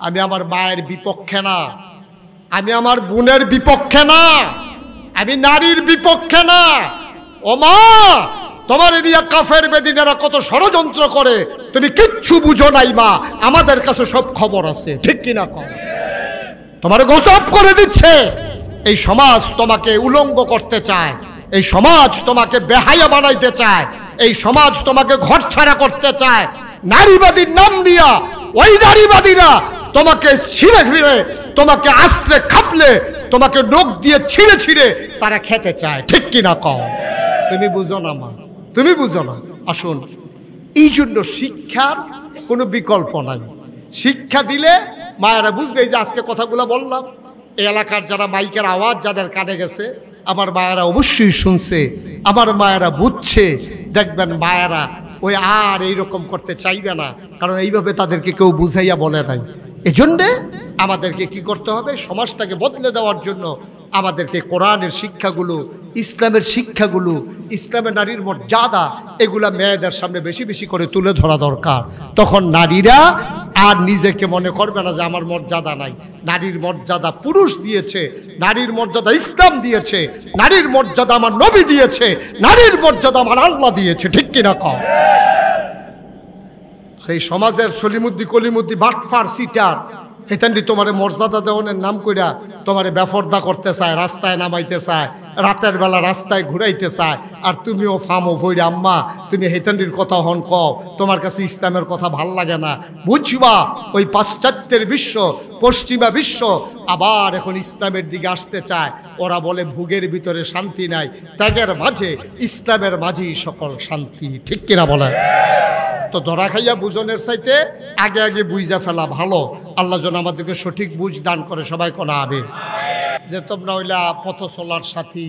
আমি আমার মায়ের বিপক্ষে না, আমি আমার বোনের বিপক্ষে না, আমি নারীর বিপক্ষে না। ও মা, তোমার এরিয়া কাফের বেদিনেরা কত ষড়যন্ত্র করে তুমি কিচ্ছু বুঝো নাই মা, আমাদের কাছে সব খবর আছে, ঠিক কিনা কও? তোমার গজব করে দিচ্ছে। এই সমাজ তোমাকে উলঙ্গ করতে চায়, এই সমাজ তোমাকে বেহায়া বানাইতে চায়, এই সমাজ তোমাকে ঘরছাড়া করতে চায়। নারীবাদীর নাম দিয়া ওই নারীবাদীরা তোমাকে ছিঁড়ে ফিরে, তোমাকে আশ্রে খাপলে, তোমাকে নখ দিয়ে ছিঁড়ে ছিঁড়ে তারা খেতে চায়, ঠিক কিনা কও? তুমি বুঝো না মা, তুমি বুঝো না। আসুন, এই জন্য শিক্ষার কোনো বিকল্প নাই। শিক্ষা দিলে মায়েরা বুঝবে। এই যে আজকে কথাগুলো বললাম, এই এলাকার যারা মাইকের আওয়াজ যাদের কানে গেছে, আমার মায়েরা অবশ্যই শুনছে, আমার মায়েরা বুঝছে। দেখবেন মায়েরা ওই আর এইরকম করতে চাইবে না, কারণ এইভাবে তাদেরকে কেউ বুঝাইয়া বলে নাই। এজন্যে আমাদেরকে কি করতে হবে? সমাজটাকে বদলে দেওয়ার জন্য আমাদেরকে কোরআনের শিক্ষাগুলো, ইসলামের শিক্ষাগুলো, ইসলামের নারীর মর্যাদা, এগুলা মেয়েদের সামনে বেশি বেশি করে তুলে ধরা দরকার। তখন নারীরা আর নিজেকে মনে করবে না যে আমার মর্যাদা নাই। নারীর মর্যাদা পুরুষ দিয়েছে, নারীর মর্যাদা ইসলাম দিয়েছে, নারীর মর্যাদা আমার নবী দিয়েছে, নারীর মর্যাদা আমার আল্লাহ দিয়েছে, ঠিক কিনা কও? এই সমাজের সলিমুদ্দি কলিমুদ্দি বাটফার সিটার হেতান্ডি তোমারে মর্যাদা দেওয়ানের নাম কইরা তোমারে বেফর্দা করতে চায়, রাস্তায় নামাইতে চায়, রাতের বেলা রাস্তায় ঘুরাইতে চায়। আর তুমিও ফামো ভইরা আম্মা তুমি হেতান্ডির কথা হন কও, তোমার কাছে ইসলামের কথা ভাল লাগে না। বুঝবা ওই পাশ্চাত্যের বিশ্ব, পশ্চিমা বিশ্ব আবার এখন ইসলামের দিকে আসতে চায়। ওরা বলে ভোগের ভিতরে শান্তি নাই, ত্যাগের মাঝে, ইসলামের মাঝেই সকল শান্তি, ঠিক কিনা বলে? তো ধরা খাইয়া বুঝনের চাইতে আগে আগে বুঝা ফেলা ভালো। আল্লাহ যেন আমাদেরকে সঠিক বুঝ দান করে, সবাই কোনা আবে। যে তোমরা হইলা পথ চলার সাথী,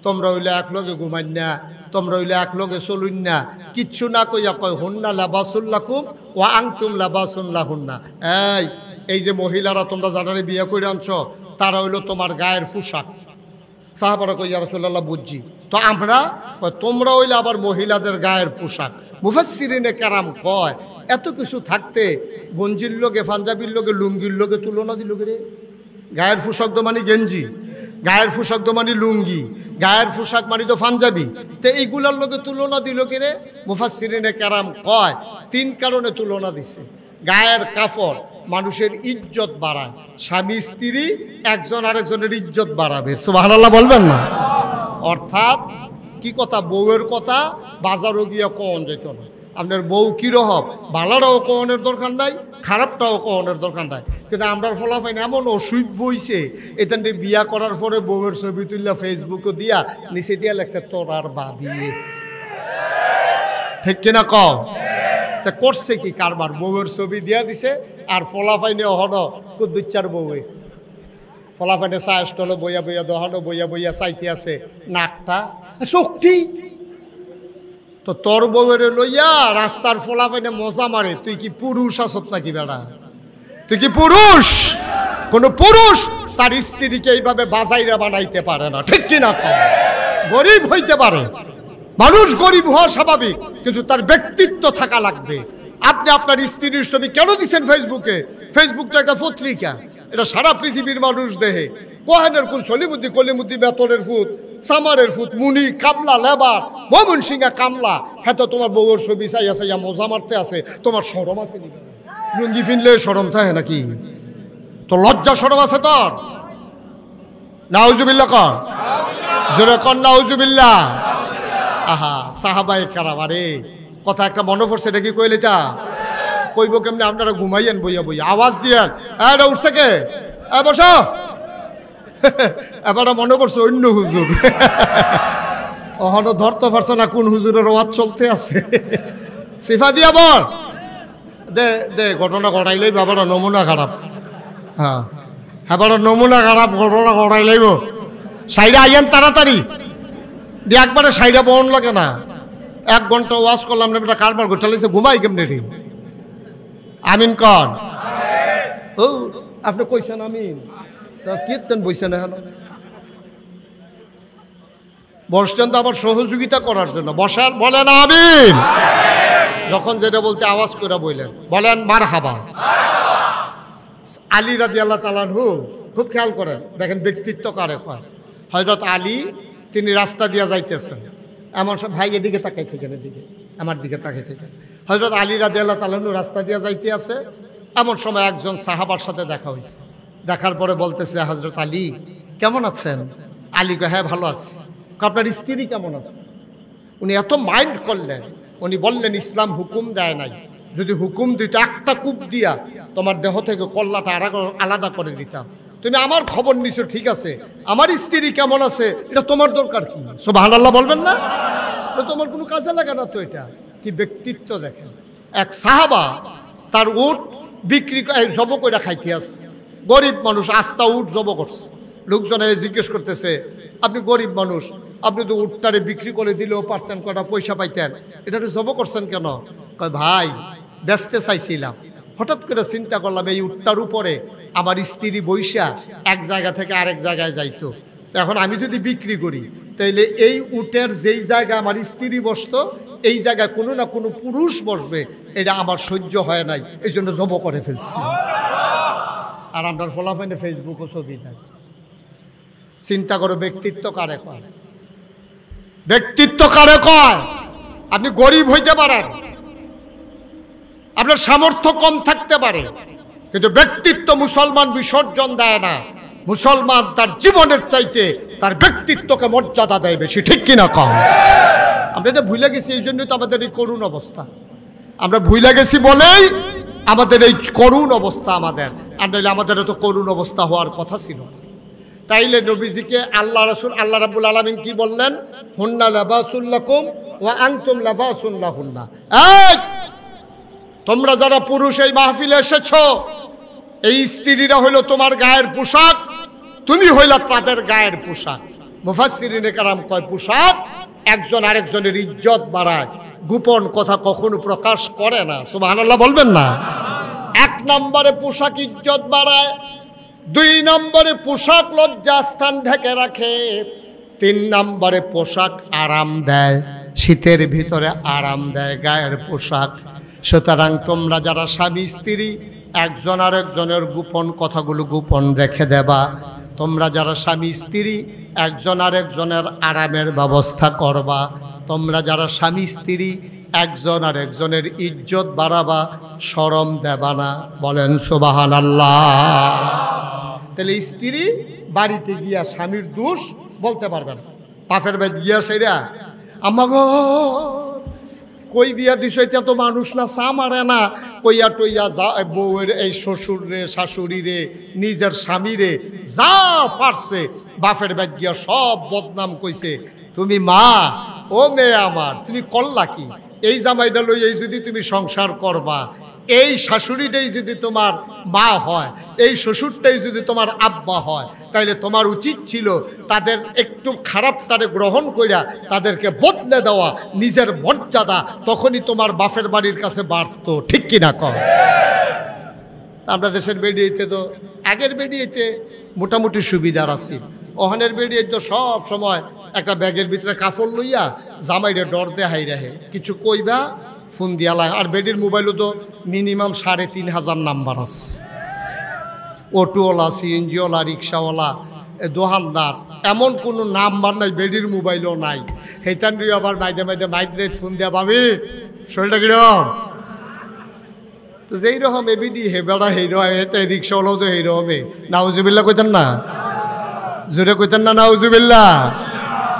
তোমরা হইলে এক লগে ঘুমাই না, তোমরা হইলে এক লগে চলুন না, কিচ্ছু না কইয়া কয় হুন্না লাবাসুল্লাকুম ও আংতুম লাবাসুল্লাহ হুন্না। এই যে মহিলারা তোমরা যারা বিয়ে করে আনছো, তারা হইলো তোমার গায়ের পোশাক। সাহাবারা কই ইয়া রাসূলুল্লাহ বুঝছি, তো আমরা তোমরা হইলে আবার মহিলাদের গায়ের পোশাক। মুফাসসিরিনে কেরাম কয় এত কিছু থাকতে গঞ্জির লোকে, পাঞ্জাবির লোকে, লুঙ্গির লোকে তুলনা দিল রে। গায়ের পোশাক তো মানে গেঞ্জি, গায়ের পোশাক তো মানে লুঙ্গি, গায়ের পোশাক মানে তো পাঞ্জাবি, তো এইগুলার লোকে তুলনা দিল কে রে? মুফাসসিরিনে কেরাম কয় তিন কারণে তুলনা দিছে। গায়ের কাপড় মানুষের ইজ্জত বাড়ায়, স্বামী স্ত্রী একজন আরেকজনের ইজ্জত বাড়াবে, সুবহানাল্লাহ বলবেন না? অর্থাৎ কি কথা? বউয়ের কথা বাজারও গিয়া কন যেত না। আপনার বউ কিরকম, ভালোটাও কনের দরকার নাই, খারাপটাও কনের দরকার নাই। কিন্তু আমরা ফলাফাইন এমন অসুখ বইছে, এখান থেকে বিয়া করার পরে বউয়ের ছবি তুললা ফেসবুকে দিয়া নিচে দিয়া লাগছে তোর আর ভাবি, ঠিক কিনা কও? তা করছে কি কারবার? বউয়ের ছবি দিয়া দিছে, আর ফলাফাইনে হন কুদ্দুচ্চার বউয়ে ফলাফাইনে চা স্টলে বইয়া বইয়া দহনো বইয়া বইয়া চাইতে আছে নাকটা চোখটি। তো তোর বউয়ের লইয়া রাস্তার ফলাফাইনে মজা মারে, তুই কি পুরুষ আসত নাকি বেড়া? তুই কি পুরুষ? কোন পুরুষ তার স্ত্রীকে এইভাবে বাজাইরা বানাইতে পারে না, ঠিক কিনা কও? গরিব হইতে পারে, মানুষ গরিব হওয়া স্বাভাবিক, কিন্তু তার ব্যক্তিত্ব থাকা লাগবে। আপনি আপনার স্ত্রীর ছবি কেন দিচ্ছেন ফেসবুকে? ফেসবুক তো একটা পত্রিকা, এটা সারা পৃথিবীর মানুষ দেহে। কোহেনের কোন সলিমুদ্দি কলিমুদ্দি বেতনের ফুট, সামারের ফুট, মুনি কামলা লেবার, ময়মন সিংহা কামলা, হ্যাঁ তো তোমার বউয়ের ছবি চাইয়া চাইয়া মজা মারতে আছে। তোমার শরম আছে? লুঙ্গি ফিনলে শরম থাকে নাকি? তো লজ্জা শরম আছে তোর? নাউজুবিল্লাহ কর, জোরে কর নাউজুবিল্লাহ। আহা সাহাবায়ে কেরাম, আরে কথা একটা মনে পড়ছে, এটা কি কইলে তা কইব কেমনে? আপনারা ঘুমাইয়েন বইয়া বইয়া, আওয়াজ দিয়েন, এটা উঠছে কে? বসো। এবার মনে করছে অন্য হুজুর, ওখানে ধরতে পারছে না কোন হুজুরের ওয়াজ চলতে আছে। সিফা দিয়া বল দে দে, ঘটনা ঘটাইলেই বাবারা নমুনা খারাপ। হ্যাঁ এবার নমুনা খারাপ, ঘটনা ঘটাইলেইব। সাইডে আইয়েন তাড়াতাড়ি দিয়ে, একবারে সাইডে বহন লাগে না। 1 ঘন্টা ওয়াজ করলাম না, বেটা কারবার ঘটাইছে, ঘুমাই কেমনে রে? আমিন কর। ও আপনি কইছেন আমিন, কীর্তন বইছেন এখন বসছেন তো আবার সহযোগিতা করার জন্য। বসার বলেন আমিন। যখন যেটা বলতে আওয়াজ করে বললেন, বলেন মারহাবা। আলী রাদিয়াল্লাহু তাআলা আনহু খুব খেয়াল করেন, দেখেন ব্যক্তিত্ব কারে কয়। হযরত আলী তিনি রাস্তা দিয়ে যাইতেছেন, এমন সব ভাই এদিকে তাকাই থাকেন, এদিকে আমার দিকে তাকাই থাকেন। হযরত আলী রাদিয়াল্লাহু তাআলা আনহু রাস্তা দিয়ে যাইতে আছে, এমন সময় একজন সাহাবার সাথে দেখা হয়েছে। দেখার পরে বলতেছে, হযরত আলী কেমন আছেন? আলী কয়, হ্যাঁ ভালো আছি। আপনার স্ত্রী কেমন আছে? উনি এত মাইন্ড করলেন, উনি বললেন, ইসলাম হুকুম দেয় নাই, যদি হুকুম দিত একটা কূপ দিয়া তোমার দেহ থেকে কল্লাটা আলাদা করে দিতাম। তুমি আমার খবর নিছো ঠিক আছে, আমার স্ত্রী কেমন আছে এটা তোমার দরকার কি? সুবহানাল্লাহ বলবেন না? তোমার কোনো কাজে লাগে না তো। এটা কি ব্যক্তিত্ব দেখেন। এক সাহাবা তার উট বিক্রি জব করে খাইতে আসে, গরিব মানুষ, আস্তা উট জব করছে। লোকজনে জিজ্ঞেস করতেছে, আপনি গরিব মানুষ, আপনি তো উটটারে বিক্রি করে দিলেও পারতেন, কটা পয়সা পাইতেন, এটারে জব করছেন কেন? কয়, ভাই বেচতে চাইছিলাম, হঠাৎ করে চিন্তা করলাম এই উটটার উপরে আমার স্ত্রী বৈশা এক জায়গা থেকে আরেক জায়গায় যাইতো, তো এখন আমি যদি বিক্রি করি তাইলে এই উটের যেই জায়গায় আমার স্ত্রী বসতো এই জায়গায় কোনো না কোনো পুরুষ বসবে, এটা আমার সহ্য হয় নাই, এই জন্য জব করে ফেলছি। আর আমরা ফলাফাইনে ফেসবুকও ছবি দেয়। চিন্তা করো, ব্যক্তিত্ব কারে কয়? ব্যক্তিত্ব কারে কয়? আপনি গরিব হইতে পারেন, আপনার সামর্থ্য কম থাকতে পারে, কিন্তু ব্যক্তিত্ব মুসলমান বিসর্জন দেয় না। মুসলমান তার জীবনের চাইতে তার ব্যক্তিত্বকে মর্যাদা দেয় বেশি, ঠিক কিনা কম? আমরা এটা ভুলে গেছি, এই জন্যই তো আমাদের এই করুণ অবস্থা। আমরা ভুলে গেছি বলেই আমাদের এই করুণ অবস্থা আমাদের, আর নইলে আমাদের তো করুণ অবস্থা হওয়ার কথা ছিল। তাইলে নবীজিকে আল্লাহ রাসূল, আল্লাহ রাব্বুল আলামিন কি বললেন? হুন্না লাবাসুল লাকুম ওয়া আনতুম লাবাসুন লাহুন্না। এই তোমরা যারা পুরুষ এই মাহফিলে এসেছো, এই স্ত্রীরা হইল তোমার গায়ের পোশাক, তুমি হইলা তাদের গায়ের পোশাক। মুফাসসিরিনে কেরাম কয়, পোশাক একজন আরেকজনের ইজ্জত বাড়ায়, গোপন কথা কখনো প্রকাশ করে না। সুবহানাল্লাহ বলবেন না? এক নম্বরে পোশাক ইজ্জত বাড়ায়, দুই নম্বরে পোশাক লজ্জাস্থান ঢেকে রাখে, তিন নম্বরে পোশাক আরাম দেয়, শীতের ভিতরে আরাম দেয় গায়ের পোশাক। সুতরাং তোমরা যারা স্বামী স্ত্রী একজন আরেকজনের গোপন কথাগুলো গোপন রেখে দেবা। তোমরা যারা স্বামী স্ত্রী একজন আরেকজনের আরামের ব্যবস্থা করবা। তোমরা যারা স্বামী স্ত্রী একজন আরেকজনের ইজ্জত বাড়াবা, শরম দেবা না। বলেন সুবহানাল্লাহ। তাহলে স্ত্রী বাড়িতে গিয়া স্বামীর দোষ বলতে পারবেন, বাপের বাড়ি গিয়া সেরা আম্মা গো কই বিয়া দিছ, এটা তো মানুষ না, চা মারে না, কইয়া টইয়া যা বউয়ের এই শ্বশুর রে শাশুড়ি রে নিজের স্বামী রে যা ফারছে বাপের বাড়ি গিয়া সব বদনাম কইছে। তুমি মা, ও মেয়ে আমার, তুমি করলা কি? এই জামাইটা লই এই যদি তুমি সংসার করবা, এই শাশুড়িটাই যদি তোমার মা হয়, এই শ্বশুরটাই যদি তোমার আব্বা হয়, তাইলে তোমার উচিত ছিল তাদের একটু খারাপটারে গ্রহণ কইরা তাদেরকে বদলে দেওয়া, নিজের মর্যাদা তখনই তোমার বাপের বাড়ির কাছে বাড়তো, ঠিক কিনা কর? আমরা দেশের বেডিয়েতে তো আগের বেডিয়েতে মোটামুটি সুবিধার আছে, ওখানের বেডিয়ে তো সব সময় একটা ব্যাগের ভিতরে কাপড় লইয়া জামাইরে ডর দেহাই রাহে, কিছু কইবা ফোন দিয়ালা। আর বেডির মোবাইলও তো মিনিমাম ৩,৫০০ নাম্বার আছে, অটোওয়ালা, সিএনজিওয়ালা, রিক্সাওয়ালা, দোকানদার, এমন কোনো নাম্বার নাই বেডির মোবাইলও নাই। হেতান রিও আবার মাইদে মাইদে মাইদ্রেট ফোন দেয়া, ভাবি শরীরটা কিরকম? তো যেই রকম এবিডি হে বেড়া হেরো এতে রিক্সাওয়ালাও তো এইরকমে। নাউজুবিল্লাহ কইতেন না? জোরে কইতেন না নাউজুবিল্লাহ?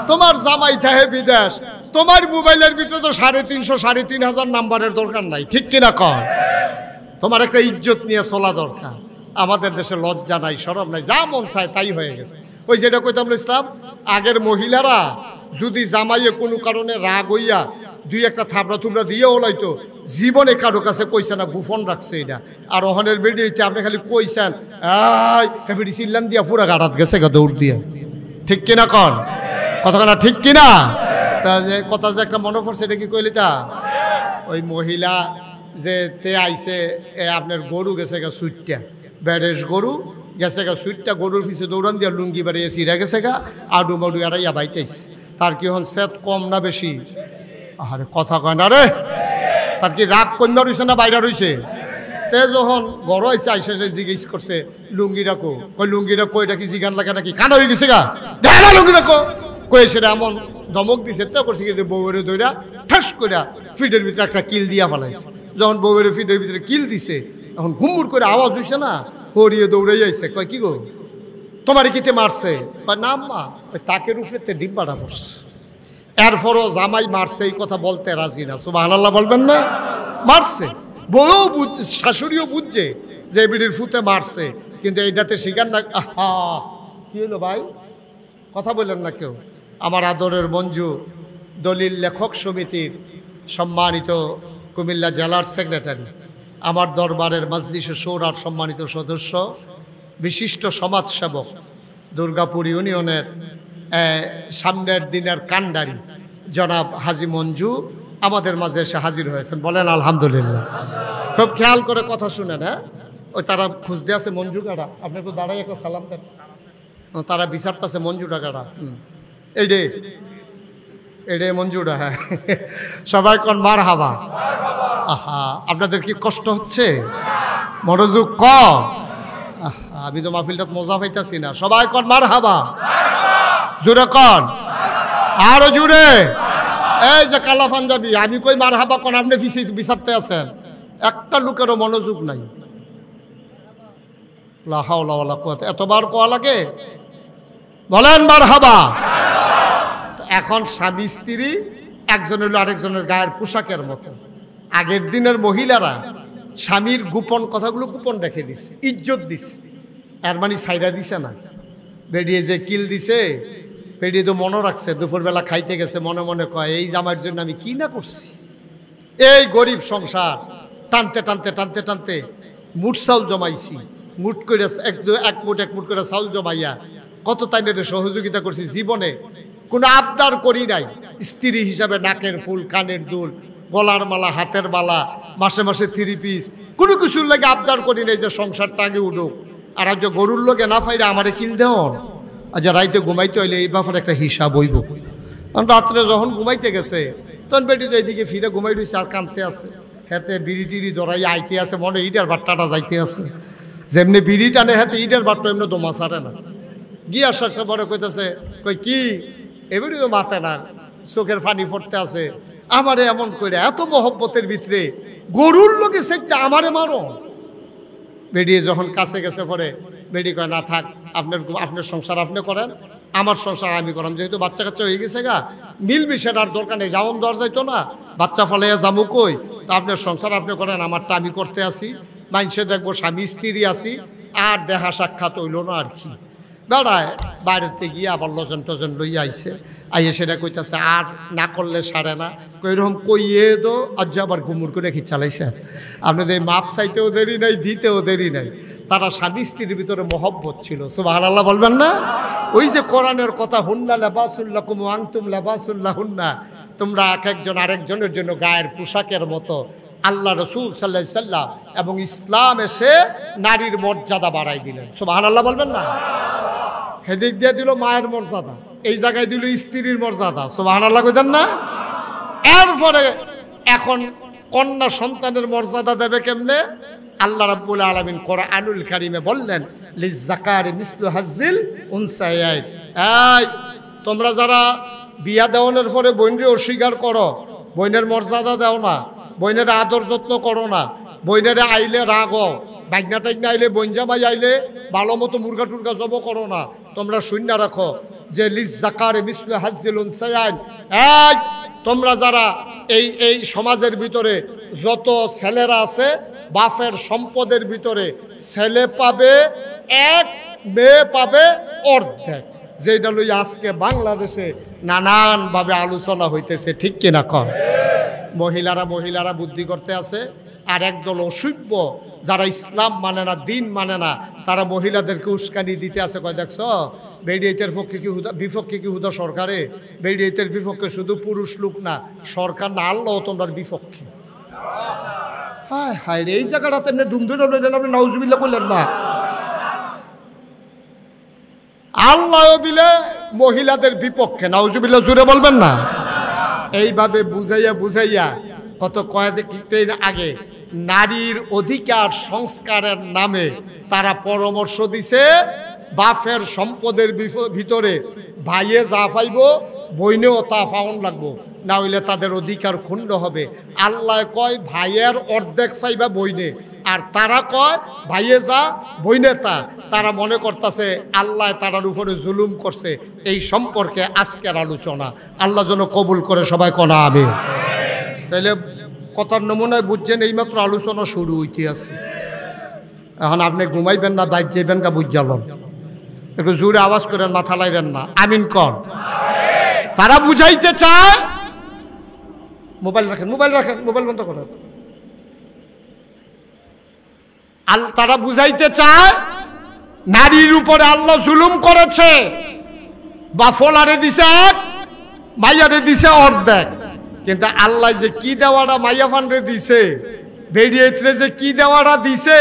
তোমার জামাই থাহে বিদেশ, তোমার মোবাইলের ভিতরে তো ৩৫০ ৩,৫০০ নাম্বারের দরকার নাই, ঠিক কিনা কর? তোমার একটা ইজ্জত নিয়ে চলা দরকার। আমাদের দেশে লজ্জা নাই, শরম নাই, যা মন চায় তাই হয়ে গেছে। ওই যেটা কইতাম ইসলাম, আগের মহিলারা যদি জামাইয়ে কোনো কারণে রাগ হইয়া দুই একটা থাবড়া থুবড়া দিয়ে ওলাইতো, জীবনে কারো কাছে কইছে না, গোপন রাখছে এটা। আর ওখানের বেরিয়েছে আপনি খালি কইছেন বেড়ি চিল্লান দিয়া পুরা গাড়াত গেছে গা দৌড় দিয়ে, ঠিক কিনা কর? কতখানা ঠিক কিনা? কথা যে একটা মনে পড়ছে, এটা কি কইলি তা? ওই মহিলা যে তে আইছে আপনার গরু গেছে গা সুইটটা, বেড়েস গরু গেছে গা সুইটটা, গরুর পিছিয়ে দৌড়ান দিয়া লুঙ্গি বাড়িয়ে চিরা গেছে গা, আডু মাডু এরাইয়া বাইতেছে। তার কি হন সেত কম না বেশি? আরে কথা কয় না রে, তার কি রাগ কন্যা রয়েছে না বাইরে রয়েছে? তে যখন গড় আইসে আইসা জিজ্ঞেস করছে লুঙ্গিটা কো, কই লুঙ্গিটা কই, এটা কি জিগান লাগে নাকি, কানা হয়ে গেছে গা, দেখা লুঙ্গিটা কো, কয়ে সেটা এমন ধমক দিছে, তে করছে কিন্তু বউয়ের দইরা ঠাস করে ফিটের ভিতরে একটা কিল দিয়া ফেলাইছে। যখন বউয়ের ফিটের ভিতরে কিল দিছে, এখন ঘুমুর করে আওয়াজ হইছে না, হরিয়ে দৌড়াই আইছে, কয় কি গো তোমার কিতে মারছে, কয় না আম্মা, তাকের উপরে ডিব্বাটা পড়ছে। এরপরও জামাই মারছে এই কথা বলতে রাজি না, সুবহানাল্লাহ বলবেন না? মারছে, বউ বুঝছে, শাশুড়িও বুঝছে যে বিড়ির ফুতে মারছে, কিন্তু এইটাতে শিকার না। আহা, কি হলো ভাই, কথা বললেন না কেউ? আমার আদরের মঞ্জু দলিল লেখক সমিতির সম্মানিত কুমিল্লা জেলার সেক্রেটারি, আমার দরবারের মাজলিসে শোরার সম্মানিত সদস্য, বিশিষ্ট সমাজসেবক, দুর্গাপুর ইউনিয়নের সামনের দিনের কান্ডারি জনাব হাজি মঞ্জু আমাদের মাঝে এসে হাজির হয়েছেন। বলেন আলহামদুলিল্লাহ। খুব খেয়াল করে কথা শুনেন। হ্যাঁ, ওই তারা খুঁজতে আছে মঞ্জু কাটা, আপনি একটু দাঁড়াই একটা সালাম দেন। তারা বিচারতেছে মঞ্জুটা কাটা, এইটাই মঞ্জুটা। হ্যাঁ, সবাই কোন মার হাবা। আহা, আপনাদের কি কষ্ট হচ্ছে? মনোযোগ কম। আমি তো মাহফিলটা মজা পাইতাছি না। সবাই কোন মার হাবা, জোরে কন, আরো জোরে। এই যে কালা পাঞ্জাবি, আমি কই মার হাবা কোন, আপনি বিচারতে আছেন। একটা লোকেরও মনোযোগ নাই। লা হাওলা ওয়ালা কুওয়াতা, এতবার কোয়া লাগে? বলেন মার হাবা। এখন স্বামী স্ত্রী একজন হলো আরেকজনের গায়ের পোশাকের মতো। আগের দিনের মহিলারা স্বামীর গোপন কথাগুলো গোপন রেখে দিছে, ইজ্জত দিছে, এর মানে সাইডা দিছে না। বেরিয়ে যে কিল দিছে, বেরিয়ে তো মনে রাখছে, দুপুরবেলা খাইতে গেছে, মনে মনে কয় এই জামাইয়ের জন্য আমি কি না করছি। এই গরিব সংসার টানতে টানতে টানতে টানতে মুঠ চাউল জমাইছি, মুঠ করে এক মুঠ করে চাউল জমাইয়া কত তাইনের সহযোগিতা করছি। জীবনে কোনো আবদার করি নাই। স্ত্রী হিসাবে নাকের ফুল, কানের দুল, গলার মালা, হাতের মালা, মাসে মাসে 3 পিস, কোনো কিছুর লাগে আবদার করি নাই যে সংসারটা আগে উঠুক। আর আজ গরুর লোকে না ফাইলে আমারে কিল দেওয়ার, আজ রাইতে ঘুমাইতে হইলে এই ব্যাপারে একটা হিসাব হইব। কারণ রাত্রে যখন ঘুমাইতে গেছে, তখন বেটি তো এইদিকে ফিরে ঘুমাই রয়েছে আর কানতে আছে, হাতে বিড়ি টিড়ি ধরাই আইতে আছে, মনে ইটার বাট্টাটা যাইতে আছে। যেমনি বিড়ি টানে হাতে ইটার বাট্টা এমনি দমা সারে না। গিয়ে আসছে বড় কইতেছে, কই কি এবারই তো মাথা না, চোখের পানি পড়তে আছে। আমারে এমন করে এত মহব্বতের ভিতরে গরুর লোকে সেটা আমারে মারো। বেরিয়ে যখন কাছে গেছে পরে বেডি কয় না থাক, আপনার সংসার আপনি করেন, আমার সংসার আমি করাম। যেহেতু বাচ্চা কাচ্চা হয়ে গেছে গা, মিলবি সেটার দরকার নেই, যেমন দর যাইতো না, বাচ্চা ফলাইয়া যাবো কই, তো আপনার সংসার আপনি করেন, আমারটা আমি করতে আসি। মানুষে দেখবো স্বামী স্ত্রী আসি, আর দেখা সাক্ষাৎ হইল না আর কি। বেড়ায় বাইরেতে গিয়ে আবার লজন টজন লইয়া আইসে, আইয়ে সেটা কইতাছে আর না করলে সারে না। কইরকম কইয়ে দো আজ আবার ঘুমুর করে কি চালাইছে। আপনাদের মাপ চাইতেও দেরি নাই, দিতেও দেরি নাই। তারা স্বামী স্ত্রীর ভিতরে মহব্বত ছিল, সুবহানাল্লাহ বলবেন না? ওই যে কোরআনের কথা, হুন্না লাবাসুল্লাকুম ওয়া আনতুম লাবাসুল্লাহুন্না, তোমরা এক একজন আরেকজনের জন্য গায়ের পোশাকের মতো। আল্লাহ রসুল সাল্লাল্লাহু আলাইহি সাল্লাম এবং ইসলাম এসে নারীর মর্যাদা বাড়াই দিলেন, সুবহানাল্লাহ বলবেন না? হেদিক দিয়ে দিল মায়ের মর্যাদা, এই জায়গায় দিল স্ত্রীর মর্যাদা, সুবহানাল্লাহ কইতেন না? এরপরে এখন কন্যা সন্তানের মর্যাদা দেবে কেমনে? আল্লাহ রাব্বুল আলামিন কোরআনুল কারীমে বললেন, লিজ্জাকারি মিসলু হাজ্জিল উনসায়াইন। এই তোমরা যারা বিয়া দেওয়ানোর পরে বোনরে অস্বীকার করো, বোনের মর্যাদা দাও না, বোনের আদর যত্ন করো না, বোনের আইলে রাগো, বাইগনা টাইগনা আইলে, বইনজামাই আইলে ভালো মতো মুরগা টুরগা জব করো না, তোমরা শূন্য রাখো যে লিজ্জাকারি মিসলু হাজ্জিল উনসায়াইন। এই তোমরা যারা এই সমাজের ভিতরে যত ছেলেরা আছে, বাপের সম্পদের ভিতরে ছেলে পাবে 1, মেয়ে পাবে অর্ধেক। যেটা লই আজকে বাংলাদেশে নানানভাবে আলোচনা হইতেছে, ঠিক কিনা কর? মহিলারা বুদ্ধি করতে আছে, আর একদল অসভ্য যারা ইসলাম মানে না, দিন মানে না, তারা মহিলাদেরকে উস্কানি দিতে আছে। কয় দেখছ বেডিয়েতের পক্ষে কি বিপক্ষে কি হুদা সরকারে? বেডিয়েতের বিপক্ষে শুধু পুরুষ লোক না, সরকার না, আল্লাহ তোমরা বিপক্ষে। হায় হায় রে, এই জায়গাটাতে এমনি দুম ধরে লইলেন, আপনি নাউজুবিল্লাহ করলেন না? আল্লাহ বিলে মহিলাদের বিপক্ষে, নাউজুবিল্লাহ জুড়ে বলবেন না? এইভাবে বুঝাইয়া কত কয়েকদিন আগে নারীর অধিকার সংস্কারের নামে তারা পরামর্শ দিছে বাফের সম্পদের ভিতরে ভাইয়ে যা পাইব বইনেও তা পাওন লাগবো, না হইলে তাদের অধিকার ক্ষুণ্ণ হবে। আল্লাহ কয় ভাইয়ের অর্ধেক পাইবা বইনে, আর তারা কয় ভাইয়ে যা বইনে তা। তারা মনে করতেছে আল্লাহ তারার উপরে জুলুম করছে। এই সম্পর্কে আজকের আলোচনা আল্লাহ যেন কবুল করে, সবাই কনা আমিন। তাইলে কথার নমুনায় বুঝছেন এইমাত্র আলোচনা শুরু হইতে আছে। এখন আপনি ঘুমাইবেন না, বাইর যাইবেন গা বুঝালেন, একটু জোরে আওয়াজ করেন, মাথা লাইবেন না, আমিন কন। তারা বুঝাইতে চায়, মোবাইল রাখেন, মোবাইল রাখেন, মোবাইল বন্ধ করেন। তারা বুঝাইতে চায় নারীর উপরে আল্লাহ জুলুম করেছে, বা ফলারে দিছে এক, মাইয়ারে দিছে অর্ধেক। কিন্তু আল্লাহ যে কি দেওয়াটা মাইয়া ফানরে দিছে, বেরিয়েছে যে কি দেওয়াটা দিছে,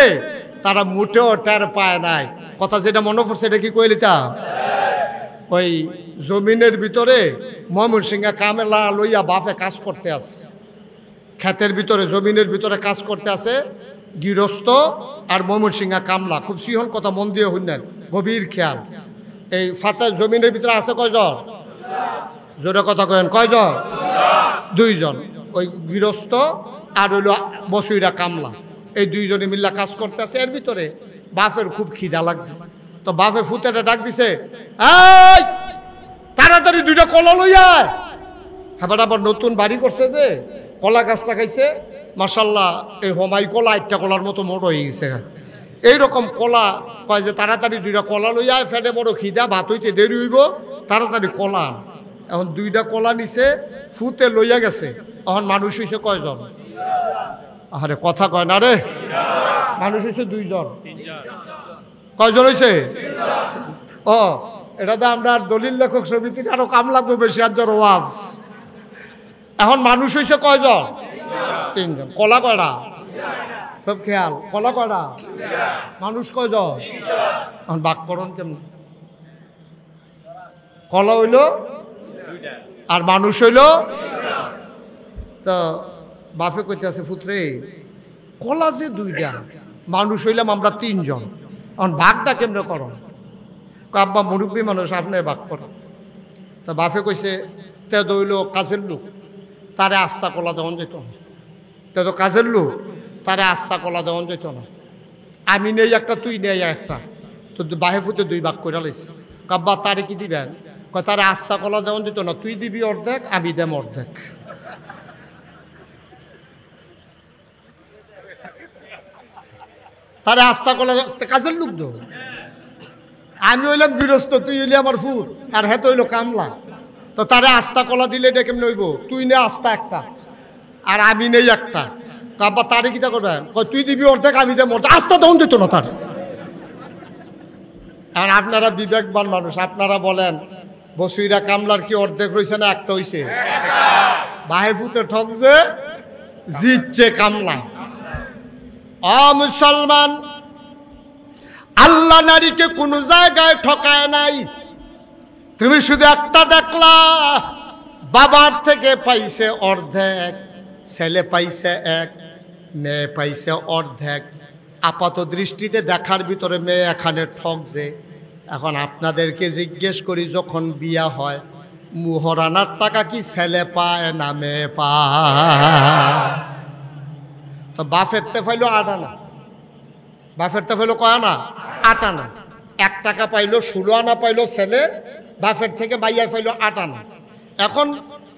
তারা মুঠেও টের পায় নাই। কথা যেটা মনে পড়ছে এটা কি কইলিতা, ওই জমিনের ভিতরে ময়মনসিংহে কামেলা লইয়া বাপে কাজ করতে আছে, ক্ষেতের ভিতরে জমিনের ভিতরে কাজ করতে আছে গৃহস্থ আর ময়মনসিংহে কামলা। খুব সিহন কথা, মন দিয়ে শুনলেন, গভীর খেয়াল। এই ফাতে জমিনের ভিতরে আছে কয়জন, জোরে কথা কয়েন, কয়জন, দুইজন। ওই গৃহস্থ আর হইল বসুইরা কামলা, এই দুইজনে মিল্লা কাজ করতে আছে। এর ভিতরে বাপের খুব খিদা লাগছে, তো বাপে ফুতেটা ডাক দিছে, এই তাড়াতাড়ি দুইটা কলা লইয়া। হ্যাঁ, আবার নতুন বাড়ি করছে যে কলা গাছ লাগাইছে, মাশাল্লাহ এই হমাই কলা একটা কলার মতো মোটো হয়ে গেছে। এইরকম কলা কয় যে তাড়াতাড়ি দুইটা কলা লইয়া, ফেটে বড় খিদা, ভাত হইতে দেরি হইব, তাড়াতাড়ি কলা। এখন দুইটা কলা নিছে, ফুতে লইয়া গেছে। এখন মানুষ হইছে কয়জন, আরে কথা কয় না রে, মানুষ হইছে দুইজন। কয়জন হইছে, ও এটা তো আমরা দলিল লেখক সমিতির আরো কাম লাগবে বেশি, আর জ্বর ওয়াজ। এখন মানুষ হইছে কয়জন, তিনজন। কলা কয়টা, সব খেয়াল, কলা কয়টা, মানুষ কয়জন। এখন বাক করন কেমন, কলা হইল আর মানুষ হইল। তো বাপে কইতে আছে, পুত্রে কলা যে দুইটা, মানুষ হইলাম আমরা তিনজন, এখন ভাগটা কেমনে করো। আব্বা মুরব্বী মানুষ, আপনি ভাগ করো। তা বাপে কইছে, তে দইল কাজের লোক, তারে আস্তা কলা দেওয়ান যেত না। তে তো কাজের লোক, তারে আস্তা কলা দেওয়ান যেত না। আমি নেই একটা, তুই নেই একটা, তো বাহে ফুতে দুই ভাগ করে লাইছি। কাব্বা তারে কি দিবেন, কয় তারে আস্তা কলা দেওয়ান যেত না, তুই দিবি অর্ধেক, আমি দেম অর্ধেক। তারে আস্তা কলা, কাজের লোক তো, আমি হইলাম গৃহস্থ, তুই হইলি আমার ফুট, আর হেতে হইলো কামলা। তো তারে আস্তা কলা দিলে এটা কেমন হইব, তুই নে আস্তা একটা আর আমি নেই একটা। তারপর তারে কিটা করবেন, তুই দিবি অর্ধেক, আমি দেব অর্ধেক, আস্তা দেওয়া যেত না তার। আর আপনারা বিবেকবান মানুষ, আপনারা বলেন বসুইরা কামলার কি অর্ধেক রয়েছে না একটা হইছে? বাহে ফুতে ঠকছে, জিতছে কামলা। মুসলমান, আল্লাহ নারীকে কোন জায়গায় ঠকায় নাই। তুমি শুধু একটা দেখলা, বাবার থেকে পাইছে অর্ধেক, ছেলে পাইছে এক, মেয়ে পাইছে অর্ধেক। আপাত দৃষ্টিতে দেখার ভিতরে মেয়ে এখানে ঠকছে। এখন আপনাদেরকে জিজ্ঞেস করি, যখন বিয়া হয় মুহরানার টাকা কি ছেলে পায় না মেয়ে পায়? তো বাপের তে পাইলো 8 আনা, বাপের তে পাইলো কয় আনা, 8 আনা। 1 টাকা পাইলো, 16 আনা পাইলো ছেলে, বাপের থেকে বাইয়া পাইলো 8 আনা। এখন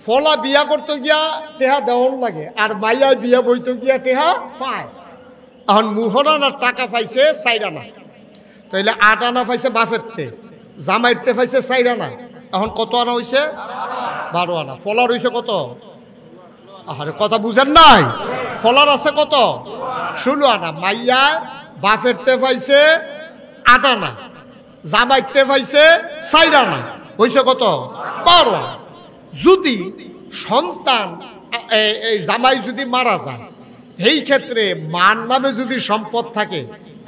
ফলা বিয়া করতে গিয়া টেহা দেওয়ান লাগে, আর মাইয়া বিয়া বইতে গিয়া টেহা পায়। এখন মুহরানার টাকা পাইছে 4 আনা, তাইলে 8 আনা পাইছে বাপের তে, জামাইতে পাইছে 4 আনা। এখন কত আনা হইছে? 12 আনা। ফলার হইছে কত? আরে কথা বুঝেন নাই, ফলার আছে কত? 16 আনা। মাইয়া বাপের তে পাইছে 8 আনা, জামাইতে পাইছে 4 আনা, হইছে কত? 12 আনা। যদি সন্তান এই জামাই যদি মারা যায়, এই ক্ষেত্রে মার নামে যদি সম্পদ থাকে,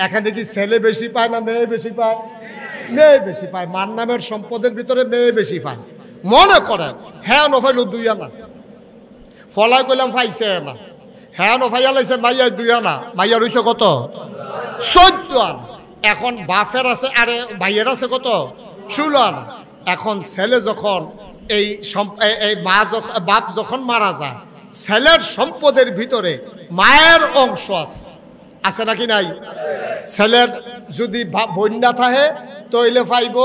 এখানে কি ছেলে বেশি পায় না মেয়ে বেশি পায়? মেয়ে বেশি পায়। মার নামের সম্পদের ভিতরে মেয়ে বেশি পায়। মনে করেন হ্যাঁ নফাইল 2 আনা, ফলাই কইলাম পাইছে না, হ্যাঁ ফাইয়া লাইছে মাইয়া 2 আনা, মাইয়া রইছে কত 14 আনা। এখন বাপের আছে আরে ভাইয়ের আছে কত 16 আনা। এখন ছেলে যখন এই মা যখন বাপ যখন মারা যায়, ছেলের সম্পদের ভিতরে মায়ের অংশ আছে নাকি নাই? ছেলের যদি বন্যা থাকে তৈলে পাইব,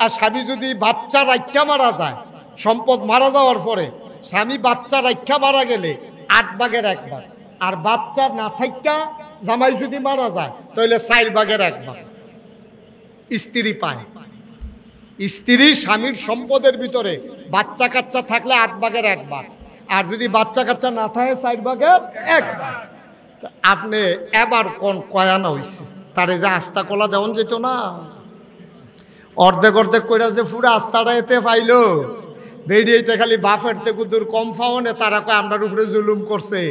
আর স্বামী যদি বাচ্চা রাখা মারা যায়, সম্পদ মারা যাওয়ার পরে স্বামী বাচ্চা রাখা মারা গেলে 8 ভাগের 1 ভাগ, আর বাচ্চা না থাকা জামাই যদি মারা যায় তাহলে 4 ভাগের 1 ভাগ স্ত্রী পায়। স্ত্রী স্বামীর সম্পদের ভিতরে বাচ্চা কাচ্চা থাকলে 8 ভাগের 1 ভাগ, আর যদি বাচ্চা কাচ্চা না থাকে 4 ভাগের 1 ভাগ। আপনি এবার কোন কয়ানা হইছে তারে যে আস্তা কলা দেওয়ান যেত না, অর্ধেক অর্ধেক কইরা যে পুরো আস্তাটা এতে পাইলো, বেরিয়েতে খালি বাফের থেকে দূর কম ফাওনে তারা কয় আমরার উপরে জুলুম করছে,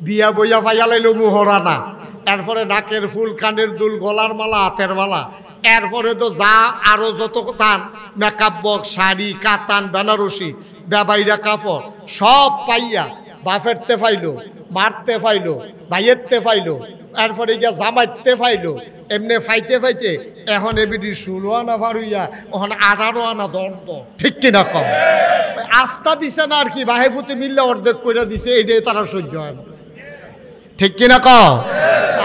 বিয়া বইয়া পাইয়া লাইলো মুহরানা, এরপরে নাকের ফুল, কানের দুল, গলার মালা, হাতের মালা, এরপরে তো যা আরো যত তান মেকআপ বক্স, শাড়ি, কাতান, বেনারসি, বেবাইরা কাপড় সব পাইয়া বাফেরতে পাইলো, মারতে পাইলো, ভাইয়েরতে পাইলো, এরপরে গিয়া জামাইতে পাইলো, এমনি ফাইতে ফাইতে এখন এবিডি 16 আনা ভারুইয়া ওখানে 18 আনা দণ্ড। ঠিক কিনা কম? আস্থা দিছে না আর কি, বাহেফুতে মিললে অর্ধেক করে দিছে, এইটাই তারা সহ্য হয় না। ঠিক কিনা কম?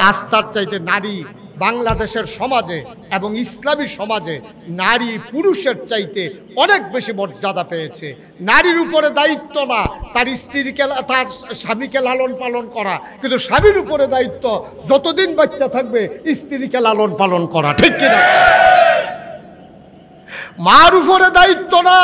আস্থার চাইতে নারী বাংলাদেশের সমাজে এবং ইসলামী সমাজে নারী পুরুষের চাইতে অনেক বেশি মর্যাদা পেয়েছে। নারীর উপরে দায়িত্ব না তার স্ত্রীকে, তার স্বামীকে লালন পালন করা, কিন্তু স্বামীর উপরে দায়িত্ব যতদিন বাচ্চা থাকবে স্ত্রীকে লালন পালন করা। ঠিক কিনা? মার উপরে দায়িত্ব না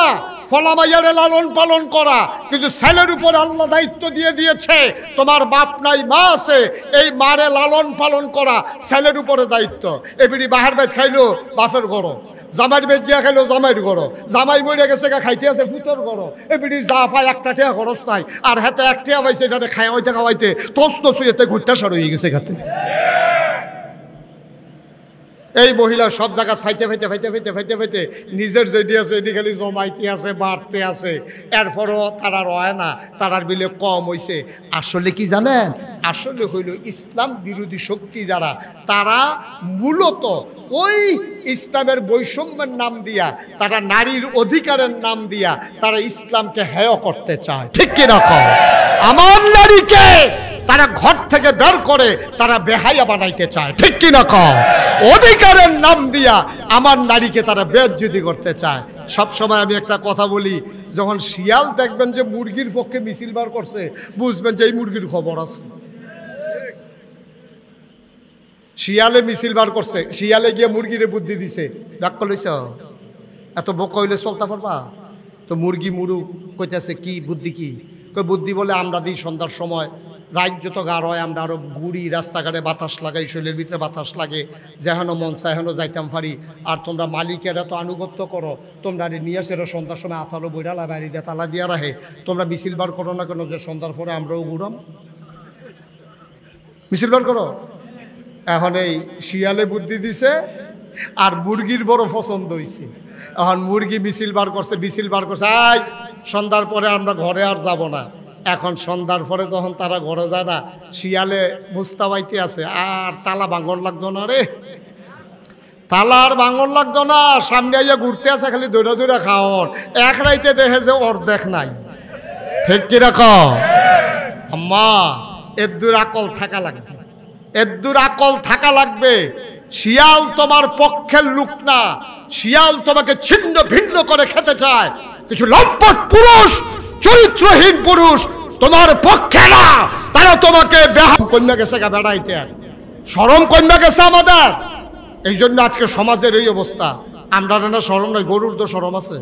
ফলামাইয়ারে লালন পালন করা, কিন্তু ছেলের উপর আল্লাহ দায়িত্ব দিয়ে দিয়েছে, তোমার বাপ নাই মা আছে, এই মারে লালন পালন করা ছেলের উপরে দায়িত্ব। এবিডি বাহার বেদ খাইলো বাপের গড়, জামাইয়ের বেদ গিয়া খাইলো জামাইয়ের গড়, জামাই মরে গেছে খাইতে আছে ফুতের গড়, এবিডি যা পায় 1 টাকা খরচ নাই, আর হাতে 1 টাকা পাইছে এখানে খাওয়াইতে খাওয়াইতে তোস তো শুয়েতে ঘুরতে সর হয়ে গেছে খাতে। এই মহিলা সব জায়গা ফাইতে ফাইতে ফাইতে ফাইতে ফাইতে ফাইতে নিজের যেটি আছে এটি খালি জমাইতে আছে, বাড়তে আছে, এরপরও তারা রয় না, তারার বিলে কম হইছে। আসলে কি জানেন? আসলে হইল ইসলাম বিরোধী শক্তি যারা, তারা মূলত ওই ইসলামের বৈষম্যের নাম দিয়া, তারা নারীর অধিকারের নাম দিয়া তারা ইসলামকে হেয় করতে চায়। ঠিক কিনা কম? আমার নারীকে তারা ঘর থেকে বের করে তারা বেহায়া বানাইতে চায়। ঠিক কিনা কম? অধিকারের নাম দিয়া আমার নারীকে তারা বেইজ্জতি করতে চায়। সব সময় আমি একটা কথা বলি, যখন শিয়াল দেখবেন যে মুরগির পক্ষে মিছিল বার করছে, বুঝবেন যে এই মুরগির খবর আছে। শিয়ালে মিছিল বার করছে, শিয়ালে গিয়ে মুরগিরে বুদ্ধি দিছে, ডাক লইছ এত বোকা হইলে চলতে পারবা? তো মুরগি মুরু কইতেছে কি বুদ্ধি, কি কই বুদ্ধি বলে আমরা দিই সন্ধ্যার সময়, রাত যত গাঢ় হয় আমরা আরো ঘুরি, রাস্তাঘাটে বাতাস লাগাই, শরীরের ভিতরে বাতাস লাগে, যেহেনো মন চায় হেন যাইতাম পারি। আর তোমরা মালিকের এত আনুগত্য করো, তোমরা নিয়ে আসে সন্ধ্যার সময় আথালো বইরালা বাড়ি দিয়ে তালা দিয়া রাখে, তোমরা মিছিল বার করো না কেন যে সন্ধ্যার পরে আমরাও ঘুরাম? মিছিল বার করো। এখন এই শিয়ালে বুদ্ধি দিছে আর মুরগির বড় পছন্দ হয়েছে। এখন মুরগি মিছিল বার করছে, মিছিল বার করছে, আই সন্ধ্যার পরে আমরা ঘরে আর যাব না। এখন সন্ধ্যার পরে যখন তারা ঘরে যায় না, শিয়ালে মুস্তাবাইতে আছে, আর তালা ভাঙন লাগতো না রে, তালার ভাঙন লাগতো না, সামনে আইয়া ঘুরতে আছে, খালি দৌড়া দৌড়া খাওয়ান, এক রাইতে দেখে যে অর্ধেক নাই। ঠিক কি রাখো আম্মা? এদ্দুর আকল থাকা লাগবে, এদ্দুর আকল থাকা লাগবে। শিয়াল তোমার পক্ষের লোক না, শিয়াল তোমাকে ছিন্ন ভিন্ন করে খেতে চায়। কিছু লম্পট পুরুষ, চরিত্রহীন পুরুষ তোমার পক্ষে না, তারা তোমাকে কন্যা গেছে বেড়াইতে, শরম কন্যা গেছে আমাদের। এই জন্য আজকে সমাজের এই অবস্থা। আমরা না শরম নয়, গরুর তো শরম আছে,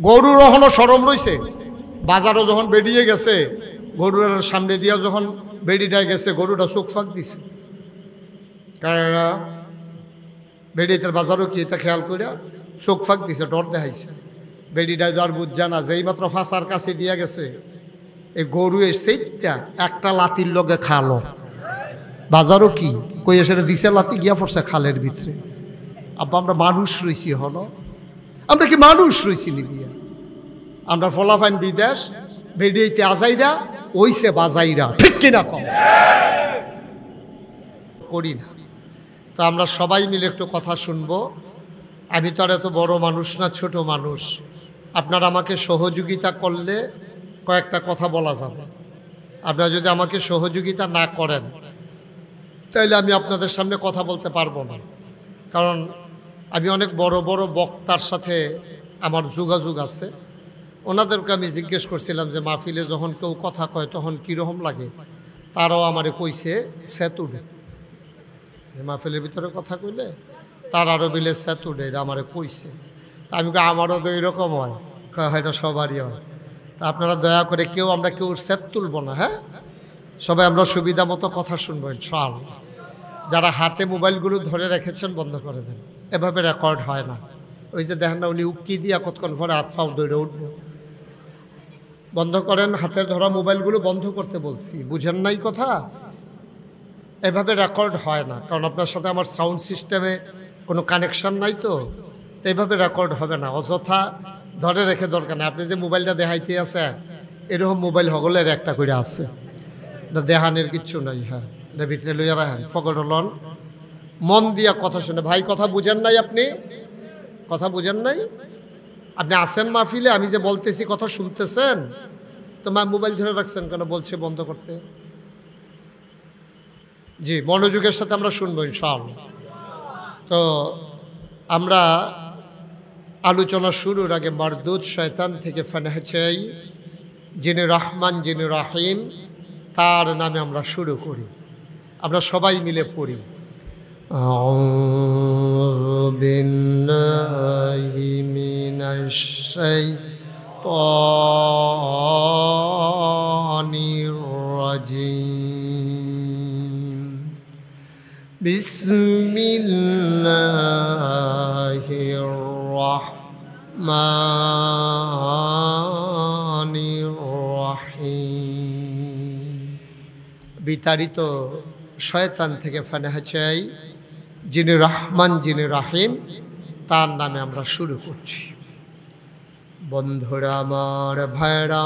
গরুর এখনো শরম রয়েছে। বাজারও যখন বেরিয়ে গেছে, গরুর সামনে দিয়া যখন বেড়িটায় গেছে, গরুটা চোখ ফাঁক দিছে, বেড়িতে বাজারও কি এটা খেয়াল করিয়া চোখ ফাঁক দিছে, ডর দেখাইছে। বেড়িটায় যার বুঝছে না, যেই মাত্র ফাঁসার কাছে দিয়া গেছে, এই গরু সেইটা একটা লাতির লগে খালো, বাজারও কি কই এসে দিছে লাতি গিয়া পড়ছে খালের ভিতরে। আব্বা আমরা মানুষ রয়েছি, হলো আমরা কি মানুষ রয়েছি নিবিয়া? আমরা ফলাফাইন বিদেশ, বেড়িয়েতে আজাইরা ওইসে বাজাইরা। ঠিক কিনা কম? করি না। তো আমরা সবাই মিলে একটু কথা শুনবো। আমি তো আর এত বড় মানুষ না, ছোট মানুষ। আপনারা আমাকে সহযোগিতা করলে কয়েকটা কথা বলা যাবে। আপনারা যদি আমাকে সহযোগিতা না করেন তাহলে আমি আপনাদের সামনে কথা বলতে পারবো না। কারণ আমি অনেক বড় বড় বক্তার সাথে আমার যোগাযোগ আছে। ওনাদেরকে আমি জিজ্ঞেস করছিলাম যে মাহফিলে যখন কেউ কথা কয় তখন কীরকম লাগে। তারাও আমারে কইছে সেতুডে, মাহফিলের ভিতরে কথা কইলে তার আরও বিলে সেতুডে, এটা আমারে কইছে। তা আমি আমারও তো এরকম হয়, এটা সবারই হয়। তা আপনারা দয়া করে আমরা কেউ সেত তুলব না, হ্যাঁ? সবাই আমরা সুবিধা মতো কথা শুনবো ইনশাআল্লাহ। যারা হাতে মোবাইলগুলো ধরে রেখেছেন বন্ধ করে দেন, এভাবে রেকর্ড হয় না। ওই যে দেখেন না, উনি উক্কি দিয়া কতক্ষণ পরে হাত ফাউ দৌড়ে উঠবো। বন্ধ করেন, হাতের ধরা মোবাইলগুলো বন্ধ করতে বলছি, বুঝেন নাই কথা? এভাবে রেকর্ড হয় না, কারণ আপনার সাথে আমার সাউন্ড সিস্টেমে কোনো কানেকশন নাই। তো এইভাবে রেকর্ড হবে না, অযথা ধরে রেখে দরকার নেই। আপনি যে মোবাইলটা দেখাইতে আছে, এরকম মোবাইল হগলের একটা করে আছে, এটা দেহানের কিচ্ছু নাই। হ্যাঁ, এটা ভিতরে লইয়া রাখেন, ফকট লন, মন দিয়া কথা শুনে। ভাই কথা বুঝেন নাই? আপনি কথা বুঝেন নাই? আপনি আসেন মাহফিলে, আমি যে বলতেছি কথা শুনতেছেন, তো মোবাইল ধরে রাখছেন কেন? বলছে বন্ধ করতে। জি, মনোযোগের সাথে আমরা শুনবো ইনশাআল্লাহ। তো আমরা আলোচনা শুরুর আগে মারদুদ শয়তান থেকে ফানাহ চাই। যিনি রহমান, যিনি রাহিম, তার নামে আমরা শুরু করি। আমরা সবাই মিলে পড়ি। আউযু বিল্লাহি মিনাশ শাইতানির রাজিম। বিসমিল্লাহির রাহমানির রাহিম। বিতাড়িত শয়তান থেকে ফানাহ চাই। যিনি রহমান, যিনি রাহিম, তার নামে আমরা শুরু করছি। বন্ধুরা আমার, ভাইরা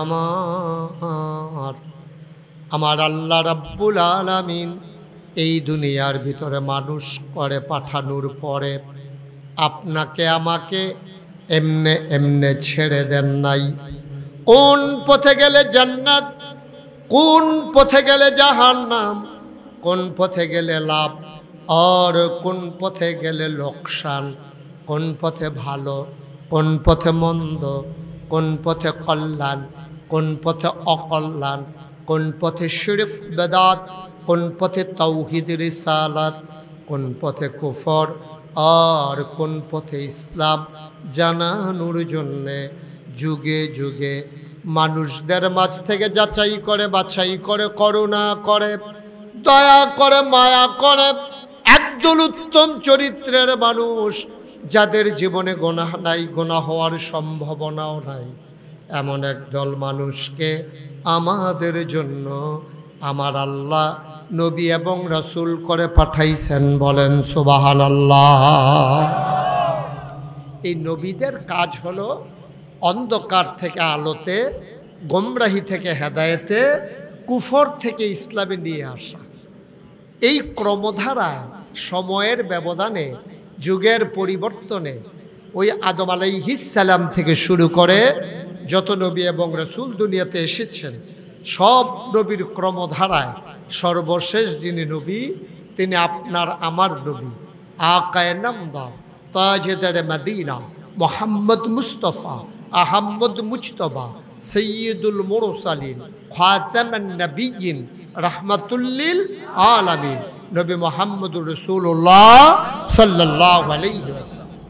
আমার আল্লাহ রাব্বুল আলামিন এই দুনিয়ার ভিতরে মানুষ করে পাঠানোর পরে আপনাকে আমাকে এমনে এমনে ছেড়ে দেন নাই। কোন পথে গেলে জান্নাত, কোন পথে গেলে জাহান্নাম, কোন পথে গেলে লাভ আর কোন পথে গেলে লোকসান, কোন পথে ভালো, কোন পথে মন্দ, কোন পথে কল্যাণ, কোন পথে অকল্যাণ, কোন পথে শিরক বেদাত, কোন পথে তাওহীদ রিসালাত, কোন পথে কুফর আর কোন পথে ইসলাম জানানোর জন্যে যুগে যুগে মানুষদের মাঝ থেকে যাচাই করে, বাছাই করে, করুণা করে, দয়া করে, মায়া করে একদল উত্তম চরিত্রের মানুষ, যাদের জীবনে গুনাহ নাই, গুনাহ হওয়ার সম্ভাবনাও নাই, এমন একদল মানুষকে আমাদের জন্য আমার আল্লাহ নবী এবং রাসূল করে পাঠাইছেন। বলেন সুবহানাল্লাহ। এই নবীদের কাজ হলো অন্ধকার থেকে আলোতে, গোমরাহি থেকে হেদায়েতে, কুফর থেকে ইসলামে নিয়ে আসা। এই ক্রমধারায় সময়ের ব্যবধানে, যুগের পরিবর্তনে ওই আদম আলাইহিস সালাম থেকে শুরু করে যত নবী এবং রাসূল দুনিয়াতে এসেছেন, সব নবীর ক্রমধারায় সর্বশেষ যিনি নবী, তিনি আপনার আমার নবী, আকায়ে নামদার, তাজদারে মদিনা, মুহাম্মদ মুস্তাফা, আহমদ মুজতবা, সৈয়দুল মুরসালিন, খাতামান নবিয়্যিন, রাহমাতুল্লিল আলামিন, নবী মুহাম্মদুর রাসূলুল্লাহ সাল্লাল্লাহু আলাইহি ওয়াসাল্লাম।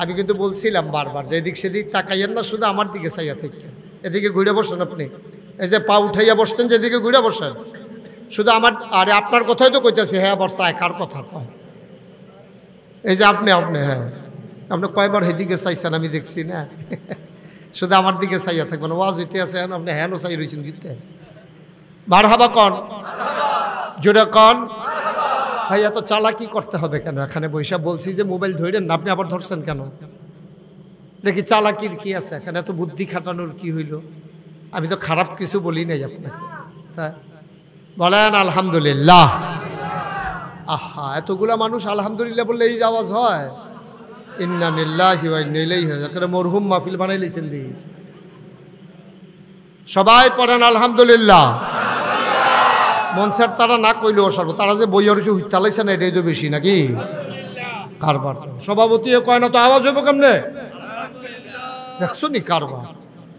আমি কিন্তু বলছিলাম বারবার যে এদিক সেদিক তাকাইয়েন না, শুধু আমার দিকে চাইয়া থাকেন। এদিকে ঘুরে বসেন আপনি, এই যে পা উঠাইয়া বসতেন, যেদিকে ঘুরে বসেন, শুধু আমার। আরে আপনার কথাই তো কইতেছি। হ্যাঁ, বর্ষায় কার কথা কয়? এই যে আপনি হ্যাঁ, আপনি কয়বার সেদিকে চাইছেন আমি দেখছি না। শুধু আমার দিকে চাইয়া থাকবেন। ওয়াজ হইতে আছেন, আপনি হ্যাঁ চাই রয়েছেন কিন্তু। মারহাবা কন, জোরে কন। ভাই এত চালাকি করতে হবে কেন? এখানে বৈশা বলছি যে মোবাইল ধরেন না, আপনি আবার ধরছেন কেন? দেখি চালাকির কি আছে এখানে? এত বুদ্ধি খাটানোর কি হইল? আমি তো খারাপ কিছু বলি নাই আপনাকে। তা বলেন আলহামদুলিল্লাহ। আহা, এতগুলা মানুষ আলহামদুলিল্লাহ বললে এই আওয়াজ হয়? ইন্না লিল্লাহি ওয়া ইন্না ইলাইহি রাজিউন। মরহুম মাহফিল বানাই লিছেন দি। সবাই পড়েন আলহামদুলিল্লাহ। মনসার তারা না কইলেও সর্ব, তারা যে বইয়ের কিছু হুইতালাইছে না, এটাই তো বেশি নাকি কারবার। সভাপতি কয় না তো আওয়াজ হইব কেমনে? দেখছো নি কারবার।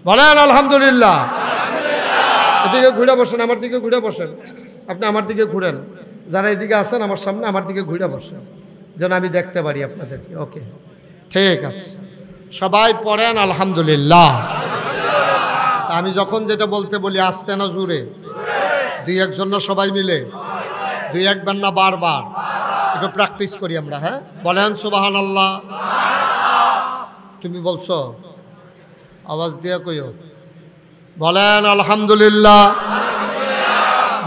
বলেন আলহামদুলিল্লাহ। এদিকে ঘুরে বসেন, আমার দিকে ঘুরে বসেন। আপনি আমার দিকে ঘুরেন, যারা এদিকে আছেন আমার সামনে আমার দিকে ঘুরে বসেন, যেন আমি দেখতে পারি আপনাদেরকে। ওকে, ঠিক আছে। সবাই পড়েন আলহামদুলিল্লাহ। আমি যখন যেটা বলতে বলি আস্তে না জোরে? দুই একজন না সবাই মিলে? দুই একবার না বারবার? একটু প্র্যাকটিস করি আমরা। হ্যাঁ, বলেন সুবহানাল্লাহ। তুমি বলছো, আওয়াজ দিয়ে কইও। বলেন আলহামদুলিল্লাহ।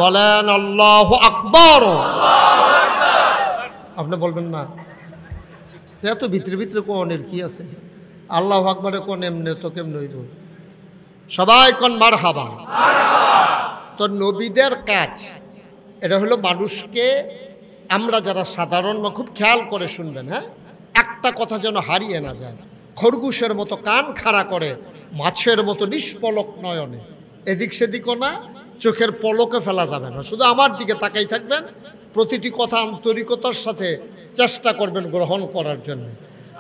বলেন আল্লাহু আকবার। আপনি বলবেন না? এত ভিতরে ভিতরে কোনের কি আছে? আল্লাহু আকবারে কোন এমনি তো কেমন হইব? সবাই কোন মারহাবা। তো নবীদের কাজ এটা হলো মানুষকে, আমরা যারা সাধারণ, খুব খেয়াল করে শুনবেন। হ্যাঁ, একটা কথা যেন হারিয়ে না যায়। খরগোশের মতো কান খাড়া করে, মাছের মতো নিষ্পলক নয়নে, এদিক সেদিকও না, চোখের পলকে ফেলা যাবে না। শুধু আমার দিকে তাকাই থাকবেন, প্রতিটি কথা আন্তরিকতার সাথে চেষ্টা করবেন গ্রহণ করার জন্য।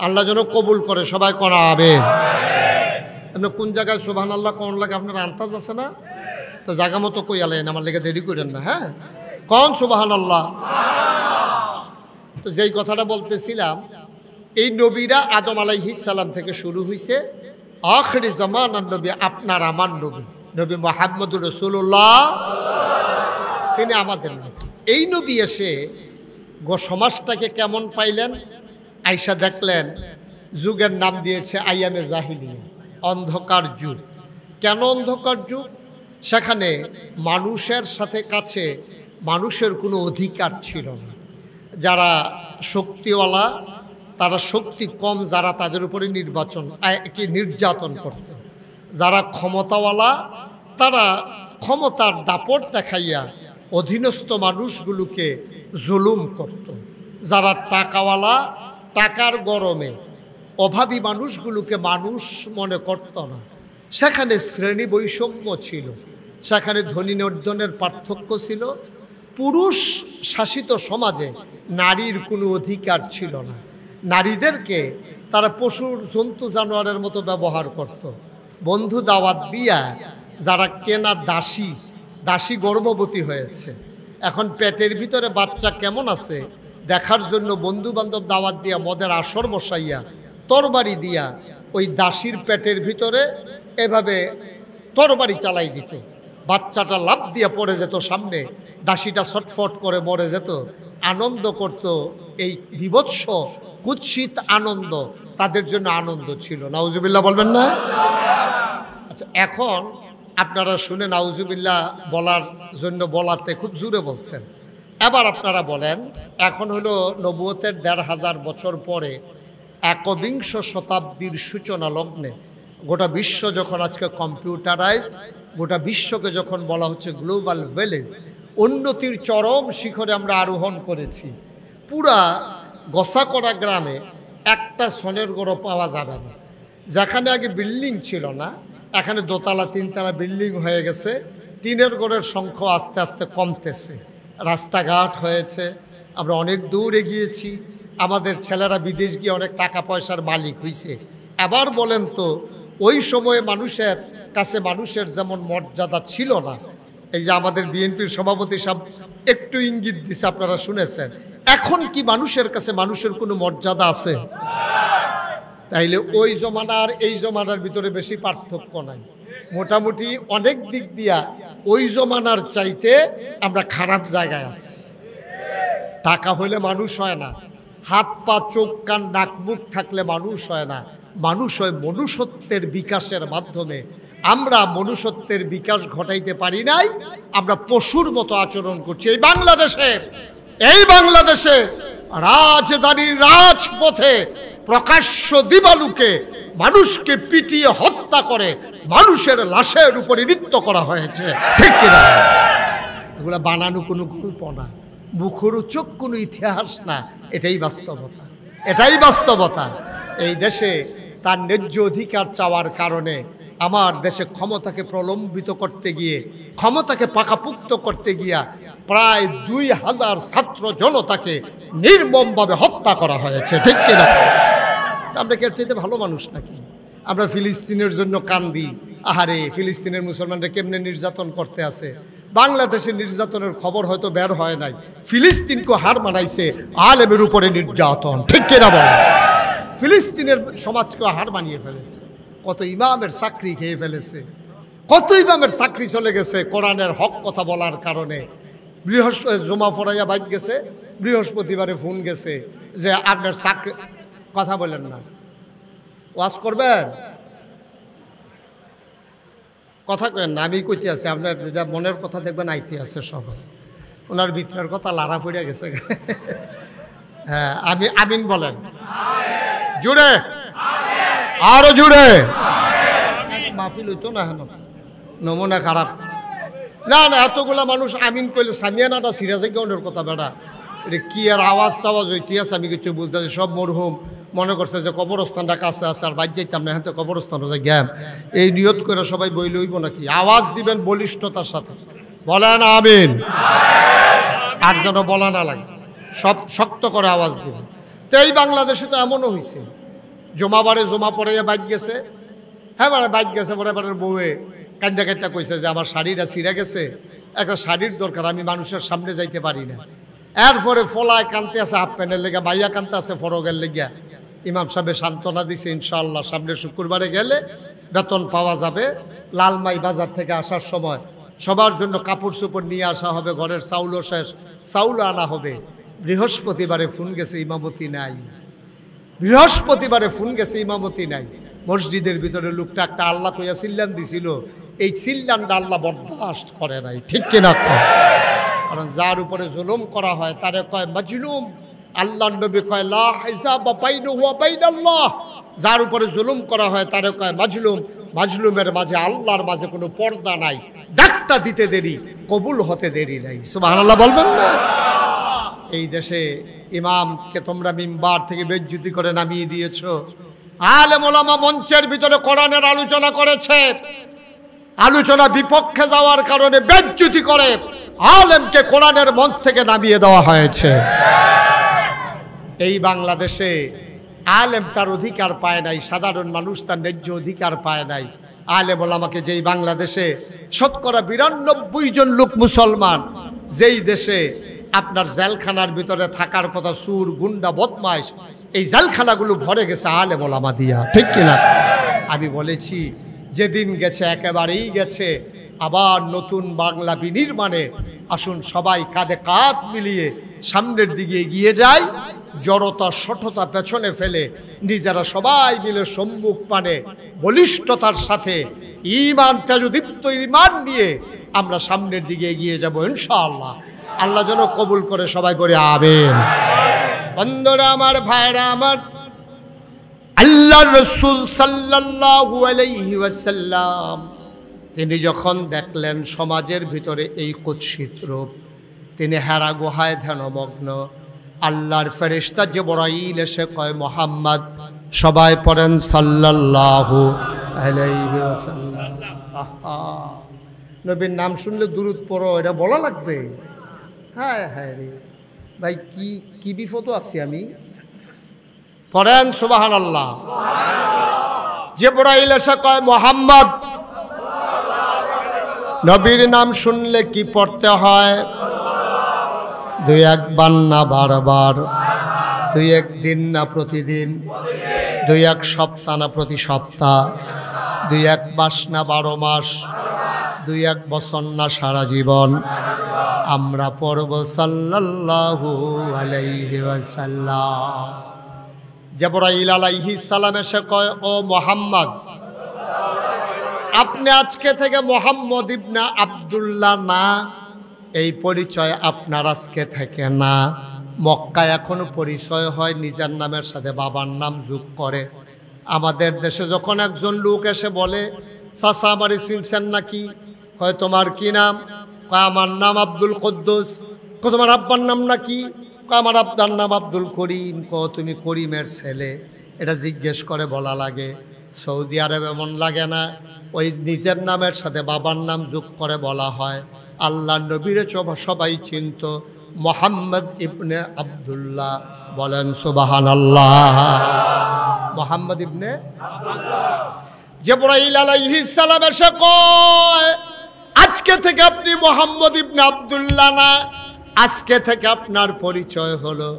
আল্লাহ যেন কবুল করে। সবাই করা হবে। আপনি কোন জায়গায় সুবহানাল্লাহ কোন লাগে আপনার আন্তাজ আছে না? তো জায়গা মতো কই আলেন, আমার লেগে দেরি করেন না। হ্যাঁ, কোন সুবহানাল্লাহ। তো যেই কথাটা বলতেছিলাম, এই নবীরা আদম আলাইহিস সালাম থেকে শুরু হয়েছে। আখিরি জামানার নবী আপনার আমার নবী, নবী মুহাম্মদুর রাসূলুল্লাহ, তিনি আমাদের নবী। এই নবী এসে সমাজটাকে কেমন পাইলেন? আইসা দেখলেন যুগের নাম দিয়েছে আইয়ামে জাহিলিয়া, অন্ধকার যুগ। কেন অন্ধকার যুগ? সেখানে মানুষের সাথে কাছে মানুষের কোনো অধিকার ছিল না। যারা শক্তিওয়ালা, তারা শক্তি কম যারা, তাদের উপরে নির্যাতন করত। যারা ক্ষমতাওয়ালা, তারা ক্ষমতার দাপট দেখাইয়া অধীনস্থ মানুষগুলোকে জুলুম করত। যারা টাকাওয়ালা, টাকার গরমে অভাবী মানুষগুলোকে মানুষ মনে করত না। সেখানে শ্রেণী বৈষম্য ছিল, সেখানে ধনী নির্ধনের পার্থক্য ছিল। পুরুষ শাসিত সমাজে নারীর কোনো অধিকার ছিল না। নারীদেরকে তারা পশুর জন্তু জানোয়ারের মতো ব্যবহার করত। বন্ধু দাওয়াত দিয়া যারা কেনা দাসী, দাসী গর্ভবতী হয়েছে, এখন পেটের ভিতরে বাচ্চা কেমন আছে দেখার জন্য বন্ধু বান্ধব দাওয়াত দিয়া মদের আসর বসাইয়া তরবারি দিয়া ওই দাসীর পেটের ভিতরে এভাবে তরবারি চালাই দিত। বাচ্চাটা লাফ দিয়া পড়ে যেত সামনে, দাসীটা ছটফট করে মরে যেত। আনন্দ করত। এই বিভৎস কুৎসিত আনন্দ তাদের জন্য আনন্দ ছিল। নাউজুবিল্লাহ বলবেন না? আচ্ছা, এখন আপনারা শুনে নাউজুবিল্লাহ বলার জন্য বলাতে খুব জোরে বলছেন। এবার আপনারা বলেন, এখন হলো নবুয়তের ১৫০০ বছর পরে, একবিংশ শতাব্দীর সূচনা লগ্নে গোটা বিশ্ব যখন আজকে কম্পিউটারাইজড, গোটা বিশ্বকে যখন বলা হচ্ছে গ্লোবাল ভিলেজ, উন্নতির চরম শিখরে আমরা আরোহণ করেছি। পুরা গসাকড়া গ্রামে একটা সনের গড় পাওয়া যাবে না। যেখানে আগে বিল্ডিং ছিল না, এখানে দোতলা তিনতলা বিল্ডিং হয়ে গেছে। টিনের গড়ের সংখ্যা আস্তে আস্তে কমতেছে। রাস্তাঘাট হয়েছে, আমরা অনেক দূর এগিয়েছি। আমাদের ছেলেরা বিদেশ গিয়ে অনেক টাকা পয়সার মালিক হয়েছে। এবার বলেন তো, ওই সময়ে মানুষের কাছে মানুষের যেমন মর্যাদা ছিল না, এই যে আমাদের বিএনপির সভাপতি সাহেব একটু ইঙ্গিত দিছে, আপনারা শুনেছেন, এখন কি মানুষের কাছে মানুষের কোনো মর্যাদা আছে? তাইলে ওই জমানার এই জমানার ভিতরে বেশি পার্থক্য নাই। মোটামুটি অনেক দিক দিয়া ওই জমানার চাইতে আমরা খারাপ জায়গায় আছি। টাকা হইলে মানুষ হয় না, হাত পা চোখ কান নাক মুখ থাকলে মানুষ হয় না। মানুষ হয় মনুষ্যত্বের বিকাশের মাধ্যমে। আমরা মনুষ্যত্বের বিকাশ ঘটাইতে পারি নাই, আমরা পশুর মতো আচরণ করছি। এই বাংলাদেশে রাজধানীর রাজপথে প্রকাশ্য দিবালুকে মানুষকে পিটিয়ে হত্যা করে মানুষের লাশের উপরে নৃত্য করা হয়েছে, ঠিক কিনা? এগুলা বানানো কোনো গল্প না, মুখরোচক কোনো ইতিহাস না, এটাই বাস্তবতা, এটাই বাস্তবতা। এই দেশে তার ন্যায্য অধিকার চাওয়ার কারণে আমার দেশে ক্ষমতাকে প্রলম্বিত করতে গিয়ে, ক্ষমতাকে পাকাপুক্ত করতে গিয়া প্রায় 2000 ছাত্র জনতাকে নির্মমভাবে হত্যা করা হয়েছে, ঠিক কিনা? আমরা কে চাইতে ভালো মানুষ নাকি? আমরা ফিলিস্তিনের জন্য কান্দি, আহারে ফিলিস্তিনের মুসলমানরা কেমনে নির্যাতন করতে আছে। বাংলাদেশের নির্যাতনের খবর হয়তো বের হয় নাই, ফিলিস্তিনকে হার মানাইছে আলেমের উপরে নির্যাতন, ঠিক কিনা বল? ফিলিস্তিনের সমাজকে হার মানিয়ে ফেলেছে, কত ইমামের চাকরি খেয়ে ফেলেছে, কত ইমামের চাকরি চলে গেছে কোরআনের হক কথা বলার কারণে। জমা ফরাইয়া বাইক গেছে, বৃহস্পতিবারে ফোন গেছে যে আপনার চাকরি, কথা বলেন না, ওয়াজ করবেন, কথা কেন না, আমি কইতে আছি, আপনার যেটা মনের কথা দেখবেন আইতে আছে সবাই, ওনার ভিতরের কথা লাড়া পড়ে গেছে। হ্যাঁ, আমিন বলেন জুড়ে, আরো জুড়ে। মাহফিল হইতো না, হেন নমুনা খারাপ না, না এতগুলা মানুষ আমিন কইলে সামিয়ানাটা সিরাজে গনের কথা বেড়া, এটা কি আর আওয়াজ টাওয়াজ হইতে আছে, আমি কিছু বুঝতে আছি। সব মরহুম মনে করছে যে কবরস্থানটা কাছে আছে আর বাদ যাইতাম না, হ্যাঁ তো কবরস্থানও যাই গ্যাম, এই নিয়ত করে সবাই বই লইব নাকি? আওয়াজ দিবেন বলিষ্ঠতার সাথে, বলেন আমিন, আর যেন বলা না লাগে, সব শক্ত করে আওয়াজ দিবেন। তো এই বাংলাদেশে তো এমনও হয়েছে, জমাবারে জমা পড়ে বাইক গেছে, হ্যাঁ মানে বাইক গেছে, পরে এবারের বউয়ে কান্দা কান্দা কইছে যে আমার শাড়িটা ছিঁড়ে গেছে, একটা শাড়ির দরকার, আমি মানুষের সামনে যাইতে পারি না। এরপরে ফলায় কানতে আছে হাফ প্যান্টের লেগে, ভাইয়া কানতে আছে ফরগের লেগিয়া। ইমাম সাহেব সান্ত্বনা দিছে, ইনশাআল্লাহ সামনে শুক্রবারে গেলে বেতন পাওয়া যাবে। লালমাই বাজার থেকে আসার সময় সবার জন্য কাপড় চোপড় নিয়ে আসা হবে, ঘরের চাউলও শেষ, চাউলও আনা হবে। বৃহস্পতিবারে ফোন গেছে, ইমামতি নাই। বৃহস্পতিবারে ফোন গেছে, ইমামতি নাই। মসজিদের ভিতরে লোকটা একটা আল্লাহ কইয়া চিল্লান দিছিল, এই চিল্লানটা আল্লাহ বরদাস্ত করে নাই, ঠিক কিনা? কারণ যার উপরে জুলুম করা হয় তারে কয় মাজলুম। আল্লাহ নবী কয় লা হিসাব বাইনহু ওয়া বাইনাল্লাহ, যার উপরে জুলুম করা হয় তারে কয় মাজলুম। মাজলুমের মাঝে আল্লাহর মাঝে কোনো পর্দা নাই, ডাকটা দিতে দেরি, কবুল হতে দেরি নাই। সুবহানাল্লাহ বলবেন না? এই দেশে ইমামকে তোমরা মিম্বার থেকে বেজ্জতি করে নামিয়ে দিয়েছো। আলেম ওলামা মঞ্চের ভিতরে কোরআনের আলোচনা করেছে, আলোচনা বিপক্ষে যাওয়ার কারণে বেজ্জতি করে আলেমকে কোরআনের মঞ্চ থেকে নামিয়ে দেওয়া হয়েছে। এই বাংলাদেশে আলেম তার অধিকার পায় নাই, সাধারণ মানুষ তার ন্যায্য অধিকার পায় নাই। আলেম ওলামাকে যেই বাংলাদেশে শতকরা 92 জন লোক মুসলমান, যেই দেশে আপনার জেলখানার ভিতরে থাকার কথা চুর গুন্ডা বদমাইশ, এই জেলখানাগুলো ভরে গেছে আলেম ওলামা দিয়া, ঠিক কিনা? আমি বলেছি যেদিন গেছে একেবারেই গেছে, আবার নতুন বাংলা বিনির্মাণে আসুন সবাই কাঁধে কাঁধ মিলিয়ে সামনের দিকে এগিয়ে যায়, জড়তা শঠতা পেছনে ফেলে নিজেরা সবাই মিলে সম্মুখ পানে বলিষ্ঠতার সাথে ঈমান তেজদীপ্ত ঈমান নিয়ে আমরা সামনের দিকে এগিয়ে যাব ইনশাআল্লাহ। আল্লাহ যেন কবুল করে, সবাই বলে আমিন। বন্ধুরা আমার, ভাইরা আমার, আল্লাহর রাসূল সাল্লাল্লাহু আলাইহি ওয়াসাল্লাম তিনি যখন দেখলেন সমাজের ভিতরে এই কুৎসিত রূপ, তিনি হেরা গুহায় ধ্যানমগ্ন। আল্লাহর ফেরেশতা জিবরাইল এসে কয় মুহাম্মদ, সবাই পড়েন সাল্লাল্লাহু আলাইহি ওয়াসাল্লাম। আহা, নবীর নাম শুনলে দুরূদ পড়ো, এটা বলা লাগবে? হ্যাঁ হ্যাঁ রে ভাই, কি বিপদ আছি আমি। পড়েন সুবহানাল্লাহ। জিবরাইল এসে কয় মুহাম্মদ, নবীর নাম শুনলে কি পড়তে হয়? 2-1 বার না বারবার, 2-1 দিন না প্রতিদিন, 2-1 সপ্তাহ না প্রতি সপ্তাহ, 2-1 মাস না 12 মাস, 2-1 বছর না সারা জীবন আমরা পড়ব সাল্লাল্লাহু আলাইহি ওয়াসাল্লাম। জিবরাইল আলাইহিস সালাম এসে কয়, ও মুহাম্মদ, আপনি আজকে থেকে মুহাম্মদ ইবনে আব্দুল্লাহ না, এই পরিচয় আপনার আজকে থেকে না। মক্কায় এখনো পরিচয় হয় নিজের নামের সাথে বাবার নাম যোগ করে। আমাদের দেশে যখন একজন লোক এসে বলে, চাচা আমারে চিনছেন নাকি? কয় তোমার কি নাম? কয় আমার নাম আব্দুল কুদ্দুস। কয় তোমার আব্বার নাম নাকি? কয় আমার আব্বার নাম আব্দুল করিম। কয় তুমি করিমের ছেলে? এটা জিজ্ঞেস করে বলা লাগে। সৌদি আরবে এমন লাগে না, ওই নিজের নামের সাথে বাবার নাম যোগ করে বলা হয়। আল্লাহ নবীর সবাই চিনত মোহাম্মদ ইবনে আব্দুল্লাহ। বলেন সুবহানাল্লাহ। মোহাম্মদ ইবনে জিবরাইল আলাইহিস সালাম এসে কয় আজকে থেকে আপনি মোহাম্মদ ইবনে আব্দুল্লাহ না, আজকে থেকে আপনার পরিচয় হলো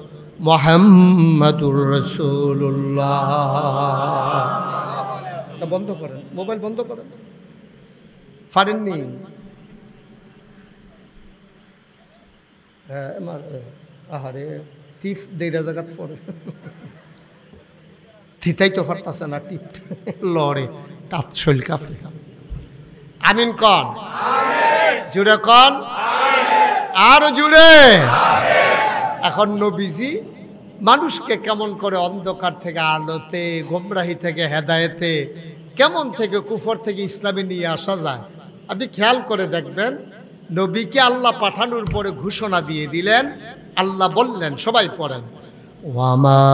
মুহাম্মাদুর রাসূলুল্লাহ। বন্ধ করেন, মোবাইল বন্ধ করেন। পারেননি? হ্যাঁ আমার আহারে টিপ দেড়া জায়গাত পড়ে থিতাই তো পারতাছে না, টিপ লড়ে তাঁত শৈল কাফে। আমিন কন, জুড়ে কন, আরো জুড়ে। এখন নবীজি মানুষকে কেমন করে অন্ধকার থেকে আলোতে, গোমরাহি থেকে হেদায়েতে, কেমন থেকে কুফর থেকে ইসলামে নিয়ে আসা যায় আপনি খেয়াল করে দেখবেন। নবীকে আল্লাহ পাঠানোর পরে ঘোষণা দিয়ে দিলেন। আল্লাহ বললেন, সবাই পড়েন, ওয়ামা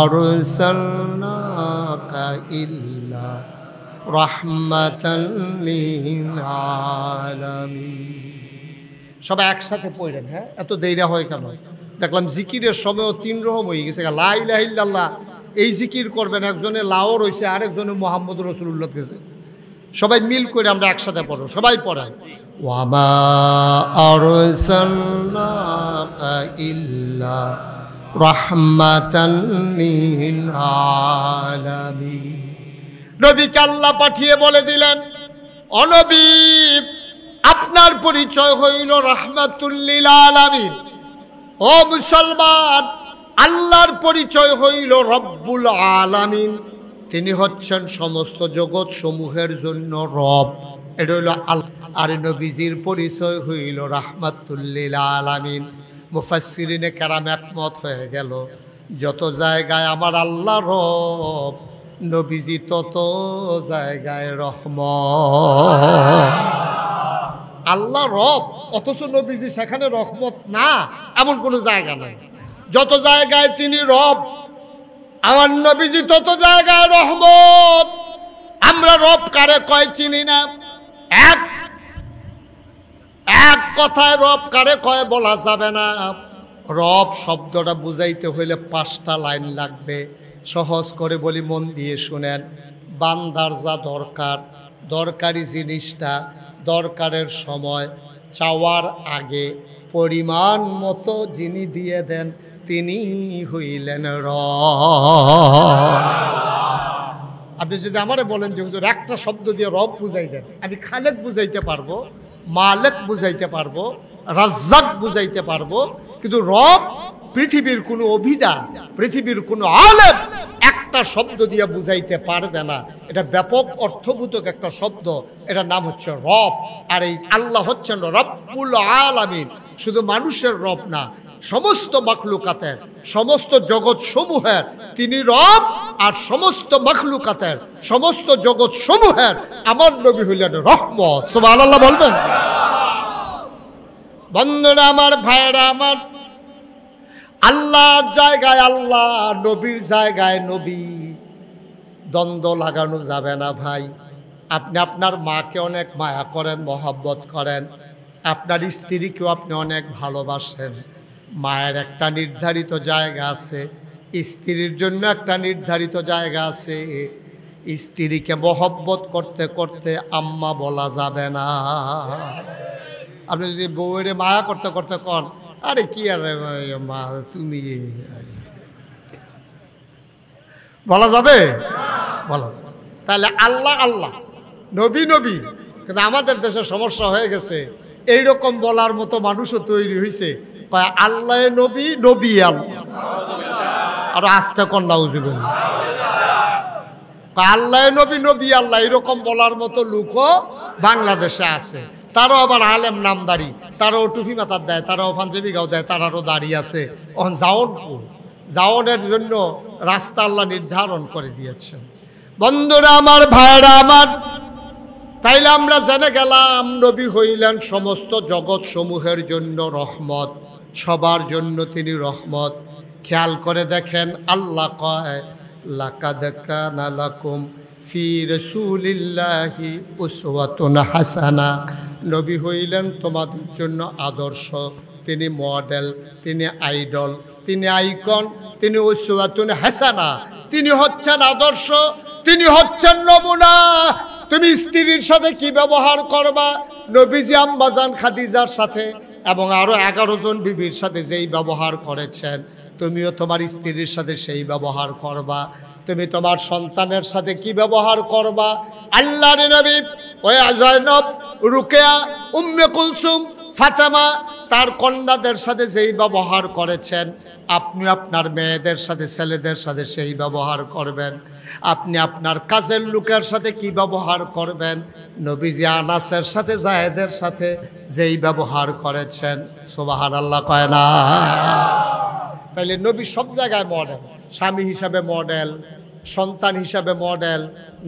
আরসালনাকা ইল্লা রাহমাতাল লিল আলামিন। সবাই একসাথে পড়েন। হ্যাঁ, এত দেরি হয় কেন? দেখলাম জিকিরের সময়ও 3 রকম হয়ে গেছে। লা ইলাহা ইল্লাল্লাহ এই জিকির করবেন, একজনে লাও রয়েছে, আরেকজনে মুহাম্মদ রাসূলুল্লাহ গেছে। সবাই মিল করে আমরা একসাথে পড়ব। সবাই পড়ায়, ওয়ামা আরসালনাকা ইল্লা রাহমাতাল লিল আলামিন। নবীকে আল্লাহ পাঠিয়ে বলে দিলেন, ও নবী আপনার পরিচয় হইল রাহমাতুল লিল আলামিন। ও মুসলমান, আল্লাহর পরিচয় হইল রব্বুল আলামিন। তিনি হচ্ছেন সমস্ত জগৎ সমূহের জন্য রব। এটা হইল আল্লাহ। আর নবীজির পরিচয় হইল রাহমাতুল লিল আলামিন। মুফাসসিরিনে কেরাম একমত হয়ে গেল, যত জায়গায় আমার আল্লাহ রব, নবীজি তত জায়গায় রহমত। আল্লাহ রব অথচ নবীজি সেখানে রহমত না, এমন কোনো জায়গা নাই। যত জায়গায় তিনি রব, আমার নবীজি তত জায়গায় রহমত। আমরা রব কারে কয় চিনি না। এক কথায় রব কারে কয় বলা যাবে না। রব শব্দটা বুঝাইতে হইলে 5টা লাইন লাগবে। সহজ করে বলি, মন দিয়ে শুনেন। বান্দার যা দরকার, দরকারি জিনিসটা দরকারের সময় চাওয়ার আগে পরিমাণ মতো যিনি দিয়ে দেন তিনি হইলেন রব। আপনি যদি আমারে বলেন যে হুজুর একটা শব্দ দিয়ে রব বুঝাই দেন, আমি খালেক বুঝাইতে পারবো, মালেক বুঝাইতে পারবো, রাজ্জাক বুঝাইতে পারবো, কিন্তু রব পৃথিবীর কোনো অভিধান, পৃথিবীর কোনো আলেম একটা শব্দ দিয়ে বুঝাইতে পারবে না। এটা ব্যাপক অর্থবোধক একটা শব্দ, এটার নাম হচ্ছে রব। আর এই আল্লাহ হচ্ছেন রব্বুল আলামিন। শুধু মানুষের রব না, সমস্ত মাখলুকাতের, সমস্ত জগৎ সমূহের তিনি রব। আর সমস্ত মাখলুকাতের, সমস্ত জগৎ সমূহের আমার নবী হইলেন রহমত। সুবহানাল্লাহ বলবেন। বন্ধুরা আমার, ভাইয়েরা আমার, আল্লাহর জায়গায় আল্লাহ, নবীর জায়গায় নবী, দ্বন্দ্ব লাগানো যাবে না ভাই। আপনি আপনার মাকে অনেক মায়া করেন, মহব্বত করেন, আপনার স্ত্রীকেও আপনি অনেক ভালোবাসেন। মায়ের একটা নির্ধারিত জায়গা আছে, স্ত্রীর জন্য একটা নির্ধারিত জায়গা আছে। স্ত্রীকে মহব্বত করতে করতে আম্মা বলা যাবে না। আপনি যদি বউয়ের মায়া করতে করতে কন, আরে কি আর মা তুমি, বলা যাবে? বলা যাবে। তাহলে আল্লাহ আল্লাহ, নবী নবী। কিন্তু আমাদের দেশে সমস্যা হয়ে গেছে, এইরকম বলার মতো মানুষও তৈরি হয়েছে, আল্লাহ নবী, নবী আল্লাহ। আর আস্তে কন্যা উজুবেন, আল্লাহ নবী, নবী আল্লাহ, এরকম বলার মতো লোকও বাংলাদেশে আছে। তারাও আবার আলেম নামদারি, তারাও টুফি মাথার দেয়, তারাও পাঞ্জাবি গাও দেয়, তারারও দাড়ি আছে। এখন জাওনপুর, জাওনের জন্য রাস্তা আল্লাহ নির্ধারণ করে দিয়েছেন। বন্ধুরা আমার, ভাইরা আমার, তাইলে আমরা জেনে গেলাম নবী হইলেন সমস্ত জগৎ সমূহের জন্য রহমত, সবার জন্য তিনি রহমত। খেয়াল করে দেখেন আল্লাহ কয় লাকাদ কানা লাকুম ফি রাসূলিল্লাহি উসওয়াতুন হাসানা। নবী হইলেন তোমাদের জন্য আদর্শ, তিনি মডেল, তিনি আইডল, তিনি আইকন, তিনি উসওয়াতুন হাসানা, তিনি হচ্ছেন আদর্শ, তিনি হচ্ছেন নমুনা। তুমি স্ত্রীর সাথে কি ব্যবহার করবা, নবীজি আম্মাজান খাদিজার সাথে এবং আরো 11 জন বিবির সাথে যেই ব্যবহার করেছেন, তুমিও তোমার স্ত্রীর সাথে সেই ব্যবহার করবা। তুমি তোমার সন্তানের সাথে কি ব্যবহার করবা, আল্লাহর নবী ওই জয়নব, রুকিয়া, উম্মে কুলসুম, ফাতেমা তার কন্যাদের সাথে যেই ব্যবহার করেছেন, আপনি আপনার মেয়েদের সাথে ছেলেদের সাথে সেই ব্যবহার করবেন। আপনি আপনার কাজের লোকের সাথে কি ব্যবহার করবেন, নবীজি আনাসের সাথে জায়েদের সাথে যেই ব্যবহার করেছেন। সুবহানাল্লাহ কয় না? তাইলে নবী সব জায়গায় মডেল, স্বামী হিসাবে মডেল, সন্তান হিসাবে মডেল,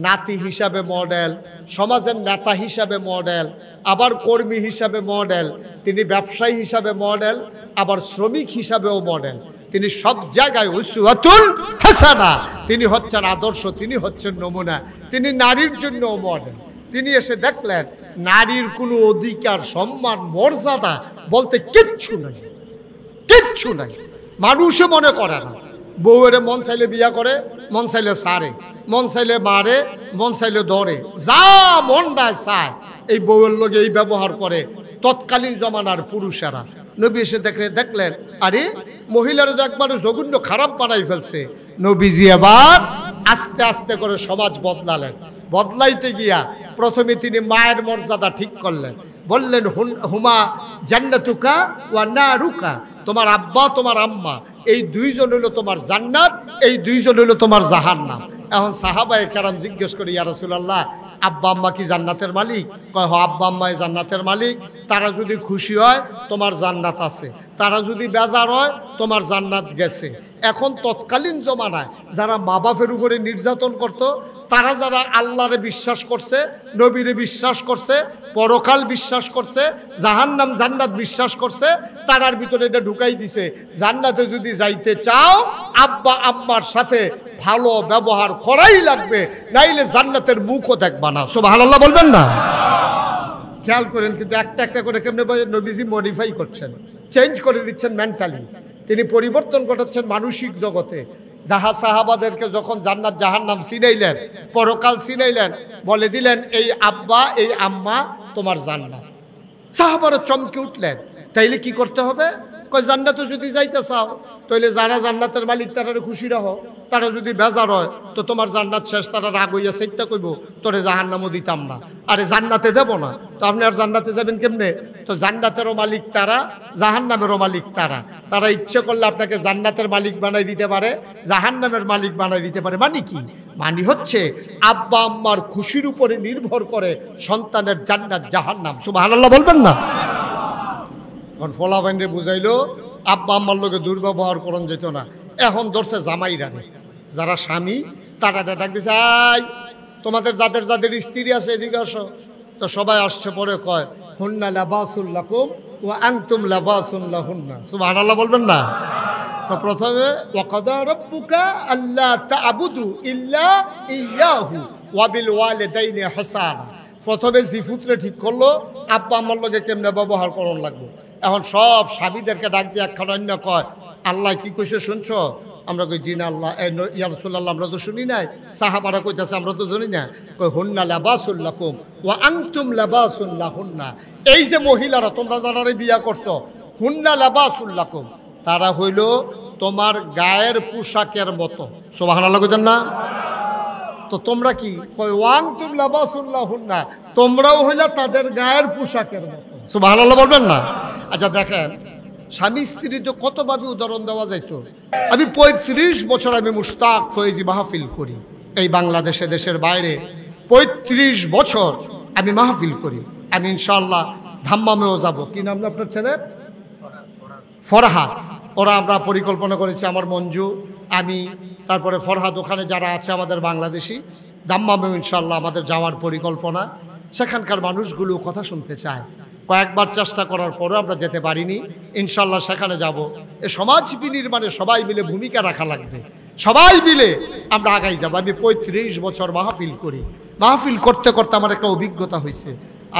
নাতি হিসাবে মডেল, সমাজের নেতা হিসাবে মডেল, আবার কর্মী হিসাবে মডেল, তিনি ব্যবসায়ী হিসাবে মডেল, আবার শ্রমিক হিসাবেও মডেল। তিনি সব জায়গায় উসওয়াতুল হাসানা, তিনি হচ্ছেন আদর্শ, তিনি হচ্ছেন নমুনা। তিনি নারীর জন্য মডেল। তিনি এসে দেখলেন নারীর কোনো অধিকার, সম্মান, মর্যাদা বলতে কিচ্ছু নাই, কিচ্ছু নাই। মানুষে মনে করে না, বউয়ের মন চাইলে বিয়া করে, মন চাইলে সারে, মন চাইলে মারে, মন চাইলে ধরে, যা মন নাই চায় এই বউয়ের লোকে এই ব্যবহার করে তৎকালীন জমানার পুরুষেরা। নবী এসে দেখলেন আরে মহিলারা তো একবারে জঘন্য খারাপ বানাই ফেলছে। নবীজি এবার আস্তে আস্তে করে সমাজ বদলালেন। বদলাইতে গিয়া প্রথমে তিনি মায়ের মর্যাদা ঠিক করলেন, বললেন হুমা জান্নাতুকা ওয়া নারুকা, তোমার আব্বা তোমার আম্মা এই দুইজন হলো তোমার জান্নাত, এই দুইজন হলো তোমার জাহান্নাম। এখন সাহাবায়ে কেরাম জিজ্ঞেস করে ইয়া রাসূলুল্লাহ, আব্বা আম্মা কি জান্নাতের মালিক? কয় হ, আব্বা আম্মাই জান্নাতের মালিক। তারা যদি খুশি হয় তোমার জান্নাত আছে, তারা যদি বেজার হয় তোমার জান্নাত গেছে। এখন তৎকালীন জমানায় যারা মা বাপের উপরে নির্যাতন করত, তারা যারা আল্লাহরে বিশ্বাস করছে, নবীরে বিশ্বাস করছে, পরকাল বিশ্বাস করছে, জাহান্নাম জান্নাত বিশ্বাস করছে, তারার ভিতরে এটা ঢুকাই দিছে জান্নাতে যদি যাইতে চাও আব্বা আম্মার সাথে ভালো ব্যবহার করাই লাগবে, নাইলে জান্নাতের মুখও দেখবা না। সুবহানাল্লাহ বলবেন না? খেয়াল করেন কিন্তু একটা একটা করে কেমনে নবীজি মডিফাই করছেন, চেঞ্জ করে দিচ্ছেন মেন্টালি। তিনি পরিবর্তন ঘটাচ্ছেন মানসিক জগতে। যাহা সাহাবাদেরকে যখন জান্নাত জাহান্নাম চিনাইলেন, পরকাল চিনাইলেন, বলে দিলেন এই আব্বা এই আম্মা তোমার জান্নাত। সাহাবারা চমকে উঠলেন, তাইলে কি করতে হবে? কই জান্নাতে যদি যাইতে চাও তাইলে যারা জান্নাতের মালিক তারা খুশি রাখো, তারা যদি বেজার হয় তো তোমার জান্নাত শেষ, তারা রাগ হইয়া চেষ্টা করব তোরে জাহান্নামও দিতাম না, আরে জান্নাতে দেব না। তো আপনি আর জান্নাতে যাবেন কেমনে? তো জান্নাতেরও মালিক তারা, জাহান্নামেরও মালিক তারা। তারা ইচ্ছে করলে আপনাকে জান্নাতের মালিক বানাই দিতে পারে, জাহান্নামের মালিক বানাই দিতে পারে। মানে কি? মানে হচ্ছে আব্বা আম্মার খুশির উপরে নির্ভর করে সন্তানের জান্নাত জাহান্নাম। সুবহানাল্লাহ বলবেন না? এখন ফলাফাইনরে বুঝাইলো আব্বা আম্মার লোকে দুর্ব্যবহার করন যেত না। এখন ধরছে জামাইরা, যারা স্বামী তারা ডাক দিছে, আই তোমাদের যাদের যাদের স্ত্রী আছে এদিকে আসো। তো সবাই আসছে, পরে কয় হুন্না লাবাসুল লাকুম ওয়া আনতুম লাবাসুন লাহুন্না। সুবহানাল্লাহ বলবেন না? তো প্রথমে ওয়াকাদা রাব্বুকা আল্লা তা'বুদু ইল্লা ইয়াহু ওয়া বিল ওয়ালিদাইনি ইহসানা। প্রথমে জিফুতরে ঠিক করলো আব্বা আম্মার লগে কেমনে ব্যবহার করন লাগবে। এখন সব স্বামীদেরকে ডাক দিয়ে একখান অন্য কয় আল্লাহ কি কইছে শুনছো? আমরা কই জি না আল্লাহ, ইয়া রাসূলুল্লাহ আমরা তো শুনি নাই। সাহাবারা কইতাছে আমরা তো জানি না। কই হুন্না লাবাসুল লাকুম ওয়া আনতুম লাবাসুল লাহুন্না। এই যে মহিলারা তোমরা যারা বিয়া করছো, হুন্না লাবাসুল লাকুম, তারা হইল তোমার গায়ের পোশাকের মতো। সুবহানাল্লাহ কইতেন না? তো তোমরা কি? কই ওয়া আনতুম লাবাসুল লাহুন্না, তোমরাও হইলা তাদের গায়ের পোশাকের মতো। সুবহানাল্লাহ বলবেন না? আচ্ছা দেখেন, স্বামী স্ত্রী তো কতভাবে উদাহরণ দেওয়া যাইতো। আমি 35 বছর আমি মুশতাক ফয়েজি মাহফিল করি এই বাংলাদেশে, দেশের বাইরে 35 বছর আমি মাহফিল করি। আমি ইনশাআল্লাহ ধাম্মামেও যাব। কি নাম আপনার ছেলে? ফরহাদ। ওরা আমরা পরিকল্পনা করেছি, আমার মঞ্জু, আমি, তারপরে ফরহাদ, ওখানে যারা আছে আমাদের বাংলাদেশি, ধাম্মামেও ইনশাআল্লাহ আমাদের যাওয়ার পরিকল্পনা। সেখানকার মানুষগুলো কথা শুনতে চায়। কয়েকবার চেষ্টা করার পরও আমরা যেতে পারিনি। ইনশাল্লাহ সেখানে যাব। এ সমাজ বিনির্মাণে সবাই মিলে ভূমিকা রাখা লাগবে, সবাই মিলে আমরা আগাই যাব। আমি 35 বছর মাহফিল করি, মাহফিল করতে করতে আমার একটা অভিজ্ঞতা হয়েছে।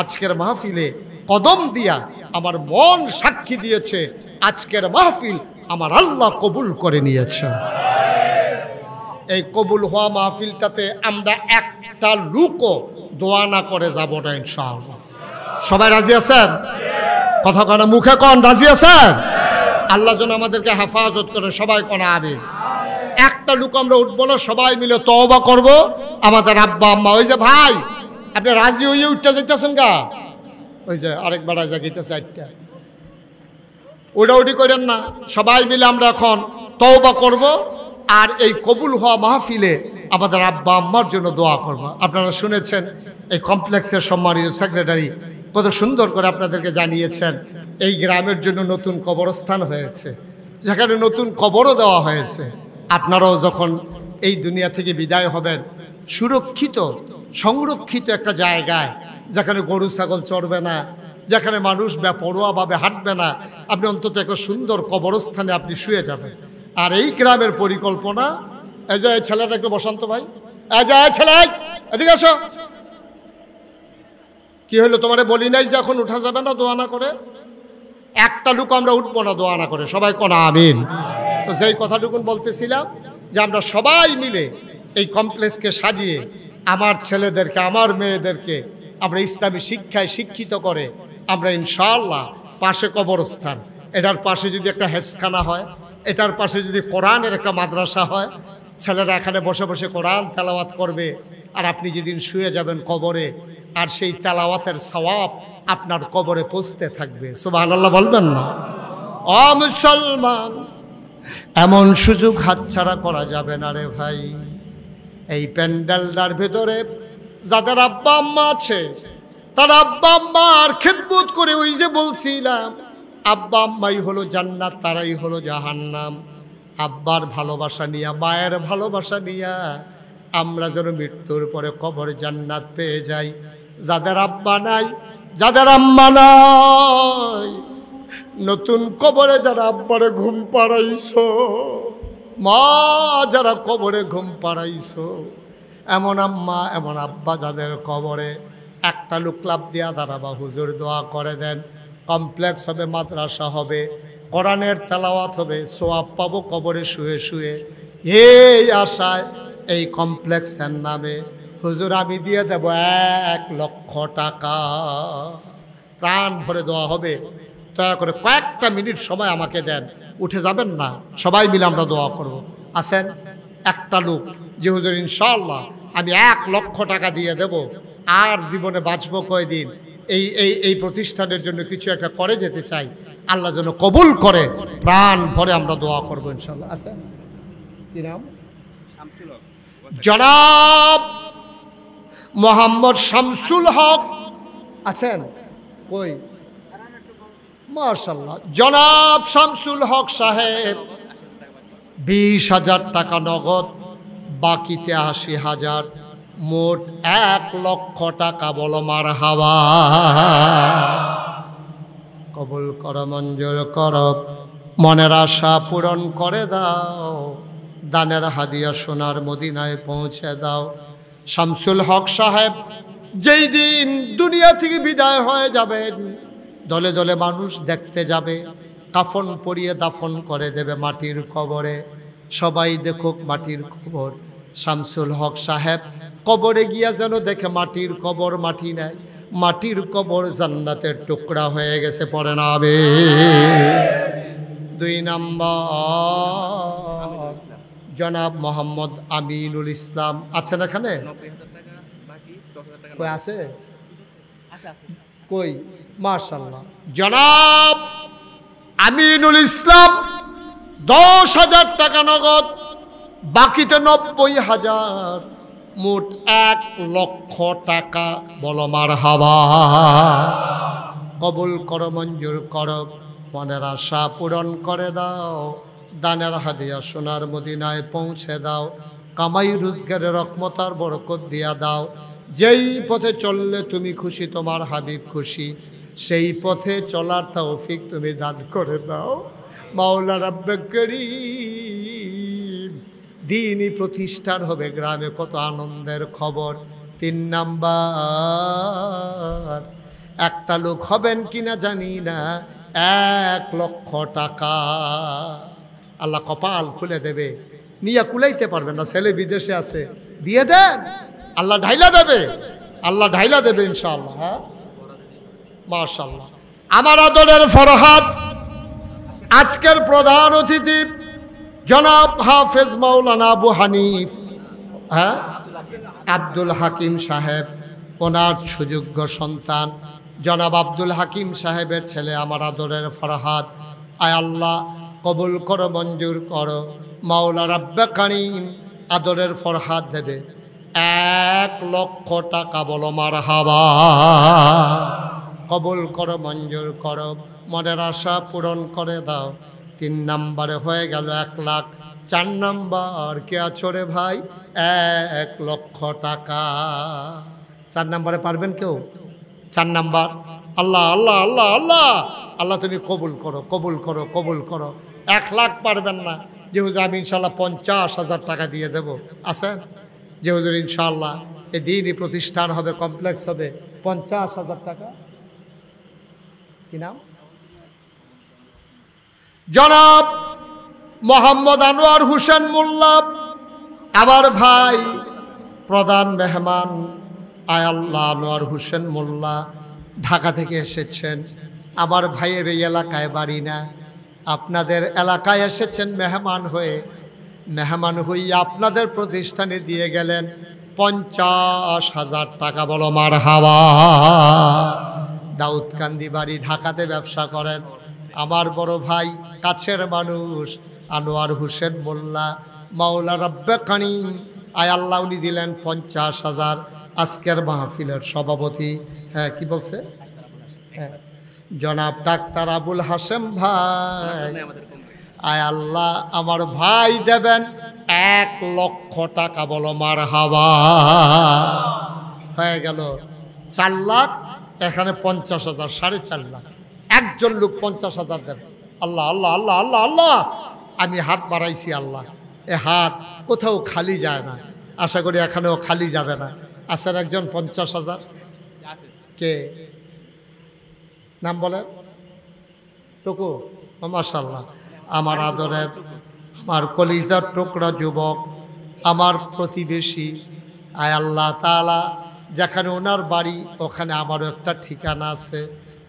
আজকের মাহফিলে কদম দিয়া আমার মন সাক্ষী দিয়েছে, আজকের মাহফিল আমার আল্লাহ কবুল করে নিয়েছে। এই কবুল হওয়া মাহফিলটাতে আমরা একটা লুকও দোয়া না করে যাব না ইনশাআল্লাহ। সবাই রাজি আছেন? কথা কন, মুখে কন রাজি আছেন? আল্লাহ যেন আমাদেরকে হেফাজত করে, সবাই কোন আমিন। একটা লুক আমরা উঠবো না, সবাই মিলে তওবা করব। আমাদের আব্বা আম্মা, ওই যে ভাই আপনি রাজি হইয়ে উঠতে যেতেছেন গা, ওই যে আরেক বেড়া জাগিতেছে একটা, ওটা উঠি করেন না। সবাই মিলে আমরা এখন তওবা করব, আর এই কবুল হওয়া মাহফিলে আমাদের আব্বা আম্মার জন্য দোয়া করব। আপনারা শুনেছেন এই কমপ্লেক্সের সম্মানিত সেক্রেটারি কত সুন্দর করে আপনাদেরকে জানিয়েছেন এই গ্রামের জন্য নতুন কবরস্থান হয়েছে, যেখানে নতুন কবরও দেওয়া হয়েছে। আপনারাও যখন এই দুনিয়া থেকে বিদায় হবেন, সুরক্ষিত সংরক্ষিত একটা জায়গায়, যেখানে গরু ছাগল চড়বে না, যেখানে মানুষ বেপরোয়াভাবে হাঁটবে না, আপনি অন্তত একটা সুন্দর কবরস্থানে আপনি শুয়ে যাবেন। আর এই গ্রামের পরিকল্পনা, এই যে ছেলেটা একটু বসন্ত ভাই, এই যে ছেলে এদিকে আসো, কি হলো তোমারে বলি নাই যে এখন উঠা যাবে না দোয়া না করে? একটা লুক আমরা উঠবো না দোয়া না করে, সবাই কোন আমিন। তো যেই কথাটুকুন বলতেছিলাম যে আমরা সবাই মিলে এই কমপ্লেক্সকে সাজিয়ে আমার ছেলেদেরকে, আমার মেয়েদেরকে আমরা ইসলামী শিক্ষায় শিক্ষিত করে আমরা ইনশাআল্লাহ, পাশে কবরস্থান, এটার পাশে যদি একটা হেফজখানা হয়, এটার পাশে যদি কোরআনের একটা মাদ্রাসা হয়, ছেলেরা এখানে বসে বসে কোরআন তেলাওয়াত করবে, আর আপনি যেদিন শুয়ে যাবেন কবরে, আর সেই তেলাওয়াতের সওয়াব আপনার কবরে পৌঁছতে থাকবে। সুবহানাল্লাহ বলবেন না? ও মুসলমান, এমন সুযোগ হাতছাড়া করা যাবে না রে ভাই। এই প্যান্ডেলটার ভেতরে যাদের আব্বা আম্মা আছে, তার আব্বা আম্মার খেদমত করে, ওই যে বলছিলাম আব্বা আম্মাই হলো জান্নাত, তারাই হলো জাহান্নাম। আব্বার ভালোবাসা নিয়া, মায়ের ভালোবাসা নিয়া আমরা যেন মৃত্যুর পরে কবরে জান্নাত পেয়ে যাই। যাদের আব্বা নাই, যাদের আম্মা নাই, নতুন কবরে যারা আব্বারে ঘুম পাড়াইছো, মা যারা কবরে ঘুম পাড়াইছো, এমন আম্মা এমন আব্বা যাদের কবরে, একটা লোক লাভ দিয়া দাঁড়াবা, হুজুর দোয়া করে দেন, কমপ্লেক্স হবে, মাদ্রাসা হবে, কোরআনের তেলাওয়াত হবে, সোয়াব পাবো কবরে শুয়ে শুয়ে। এই আশায় এই কমপ্লেক্সের নামে হুজুর আমি দিয়ে দেব 1 লক্ষ টাকা, প্রাণ ভরে দেওয়া হবে। দয়া করে কয়েকটা মিনিট সময় আমাকে দেন, উঠে যাবেন না, সবাই মিলে আমরা দোয়া করব। আসেন একটা লোক যে হুজুর ইনশাআল্লাহ আমি 1 লক্ষ টাকা দিয়ে দেব, আর জীবনে বাঁচবো কয়দিন, এই এই এই প্রতিষ্ঠানের জন্য কিছু একটা করে যেতে চাই, আল্লাহ যেন কবুল করে, প্রাণ ভরে আমরা দোয়া করবো ইনশাআল্লাহ। আসেন, কি নাম? জনাব মোহাম্মদ শামসুল হক আছেন? কই? মাশাআল্লাহ, জনাব শামসুল হক সাহেব 20,000 টাকা নগদ, বাকিতে 80,000, মোট 1 লক্ষ টাকা। বলো মারহাবা। কবুল করো, মঞ্জুর করো, মনের আশা পূরণ করে দাও, দানের হাদিয়া সোনার মদিনায় পৌঁছে দাও। শামসুল হক সাহেব যেই দিন দুনিয়া থেকে বিদায় হয়ে যাবেন, দলে দলে মানুষ দেখতে যাবে, কাফন পরিয়ে দাফন করে দেবে মাটির কবরে। সবাই দেখুক মাটির কবর। শামসুল হক সাহেব কবরে গিয়া যেন দেখে মাটির কবর, মাটি নাই, মাটির কবর জান্নাতের টুকরা হয়ে গেছে। পড়ে না হবে। 2 নম্বর জনাব মোহাম্মদ আমিনুল ইসলাম আছেন এখানে? কই আছে? কই? মাশাআল্লাহ, জনাব আমিনুল ইসলাম 10,000 টাকা নগদ, বাকিতে 90,000, মোট 1 লক্ষ টাকা। বলো মারহাবা। কবুল করো, মঞ্জুর করো, মনের আশা পূরণ করে দাও, দানের হাদিয়া সোনার মদিনায় পৌঁছে দাও, কামাই রোজগারের রহমত আর বরকত দিয়া দাও, যেই পথে চললে তুমি খুশি, তোমার হাবিব খুশি, সেই পথে চলার তৌফিক তুমি দান করে দাও মাওলা রাব্বে করিম। দ্বীনি প্রতিষ্ঠান হবে গ্রামে, কত আনন্দের খবর। 3 নাম্বার, একটা লোক হবেন কিনা জানি না, 1 লক্ষ টাকা আল্লাহ কপাল খুলে দেবে, নিয়ে কুলাইতে পারবেন না, ছেলে বিদেশে আছে, দিয়ে দেন, আল্লাহ ঢাইলা দেবে, আল্লাহ ঢাইলা দেবে ইনশাআল্লাহ। হ্যাঁ মাশাআল্লাহ। আমার আদরের ফরহাদ, আজকের প্রধান অতিথি জনাব হাফেজ মাওলানা আবু হানিফ আব্দুল হাকিম সাহেব, ওনার সুযোগ্য সন্তান জনাব আব্দুল হাকিম সাহেবের ছেলে আমার আদরের ফরহাদ। আয় আল্লাহ কবুল করো, মঞ্জুর করো। মাওলা রাব্বে কারীম আদরের ফরহাদ দেবে 1 লক্ষ টাকা, বলো মারহাবা। কবুল করো, মঞ্জুর করো, মনের আশা পূরণ করে দাও। 3 নাম্বারে হয়ে গেল 1 লাখ। 4 নাম্বার কে আছো রে ভাই? 1 লক্ষ টাকা। 4 নাম্বারে পারবেন কেউ? 4 নাম্বার। আল্লাহ আল্লাহ আল্লাহ আল্লাহ আল্লাহ তুমি কবুল করো, কবুল করো, কবুল করো। 1 লাখ পারবেন না, যে হুজুর আমি ইনশাল্লাহ 50,000 টাকা দিয়ে দেব, আছেন? যে হুজুর ইনশাল্লাহ এই দ্বীনি প্রতিষ্ঠান হবে, কমপ্লেক্স হবে, 50,000 টাকা। কি নাম? জনাব মোহাম্মদ আনোয়ার হোসেন মোল্লা, আমার ভাই, প্রধান মেহমান। আয় আল্লাহ, আনোয়ার হোসেন মোল্লা ঢাকা থেকে এসেছেন। আমার ভাইয়ের এই এলাকায় বাড়ি না, আপনাদের এলাকায় এসেছেন মেহমান হয়ে। মেহমান হইয়া আপনাদের প্রতিষ্ঠানে দিয়ে গেলেন 50,000 টাকা, বলো মারহাবা। দাউদকান্দি বাড়ি, ঢাকাতে ব্যবসা করেন। আমার বড় ভাই, কাছের মানুষ আনোয়ার হোসেন মোল্লা, মাওলা রাব্বে কারীম আয় আল্লাহ উনি দিলেন 50,000। আজকের মাহফিলের সভাপতি, হ্যাঁ কি বলছে? হ্যাঁ জনাব ডাক্তার আবুল হাশেম ভাই। আয় আল্লাহ আমার ভাই দেবেন 1 লক্ষ টাকা, বলো মারহাবা। হয়ে গেল 4 লাখ, এখানে 50,000, 4.5 লাখ। একজন লোক 50,000 দেবে। আল্লাহ আল্লাহ আল্লাহ আল্লাহ আল্লাহ। আমি হাত বাড়াইছি, আল্লাহ এ হাত কোথাও খালি যায় না, আশা করি এখানেও খালি যাবে না। আছেন একজন 50,000? কে নাম বলেন? টুকু, মাশাআল্লাহ। আমার আদরের, আমার কলিজার টুকরা যুবক, আমার প্রতিবেশী। আয় আল্লাহ তাআলা, যেখানে ওনার বাড়ি ওখানে আমারও একটা ঠিকানা আছে,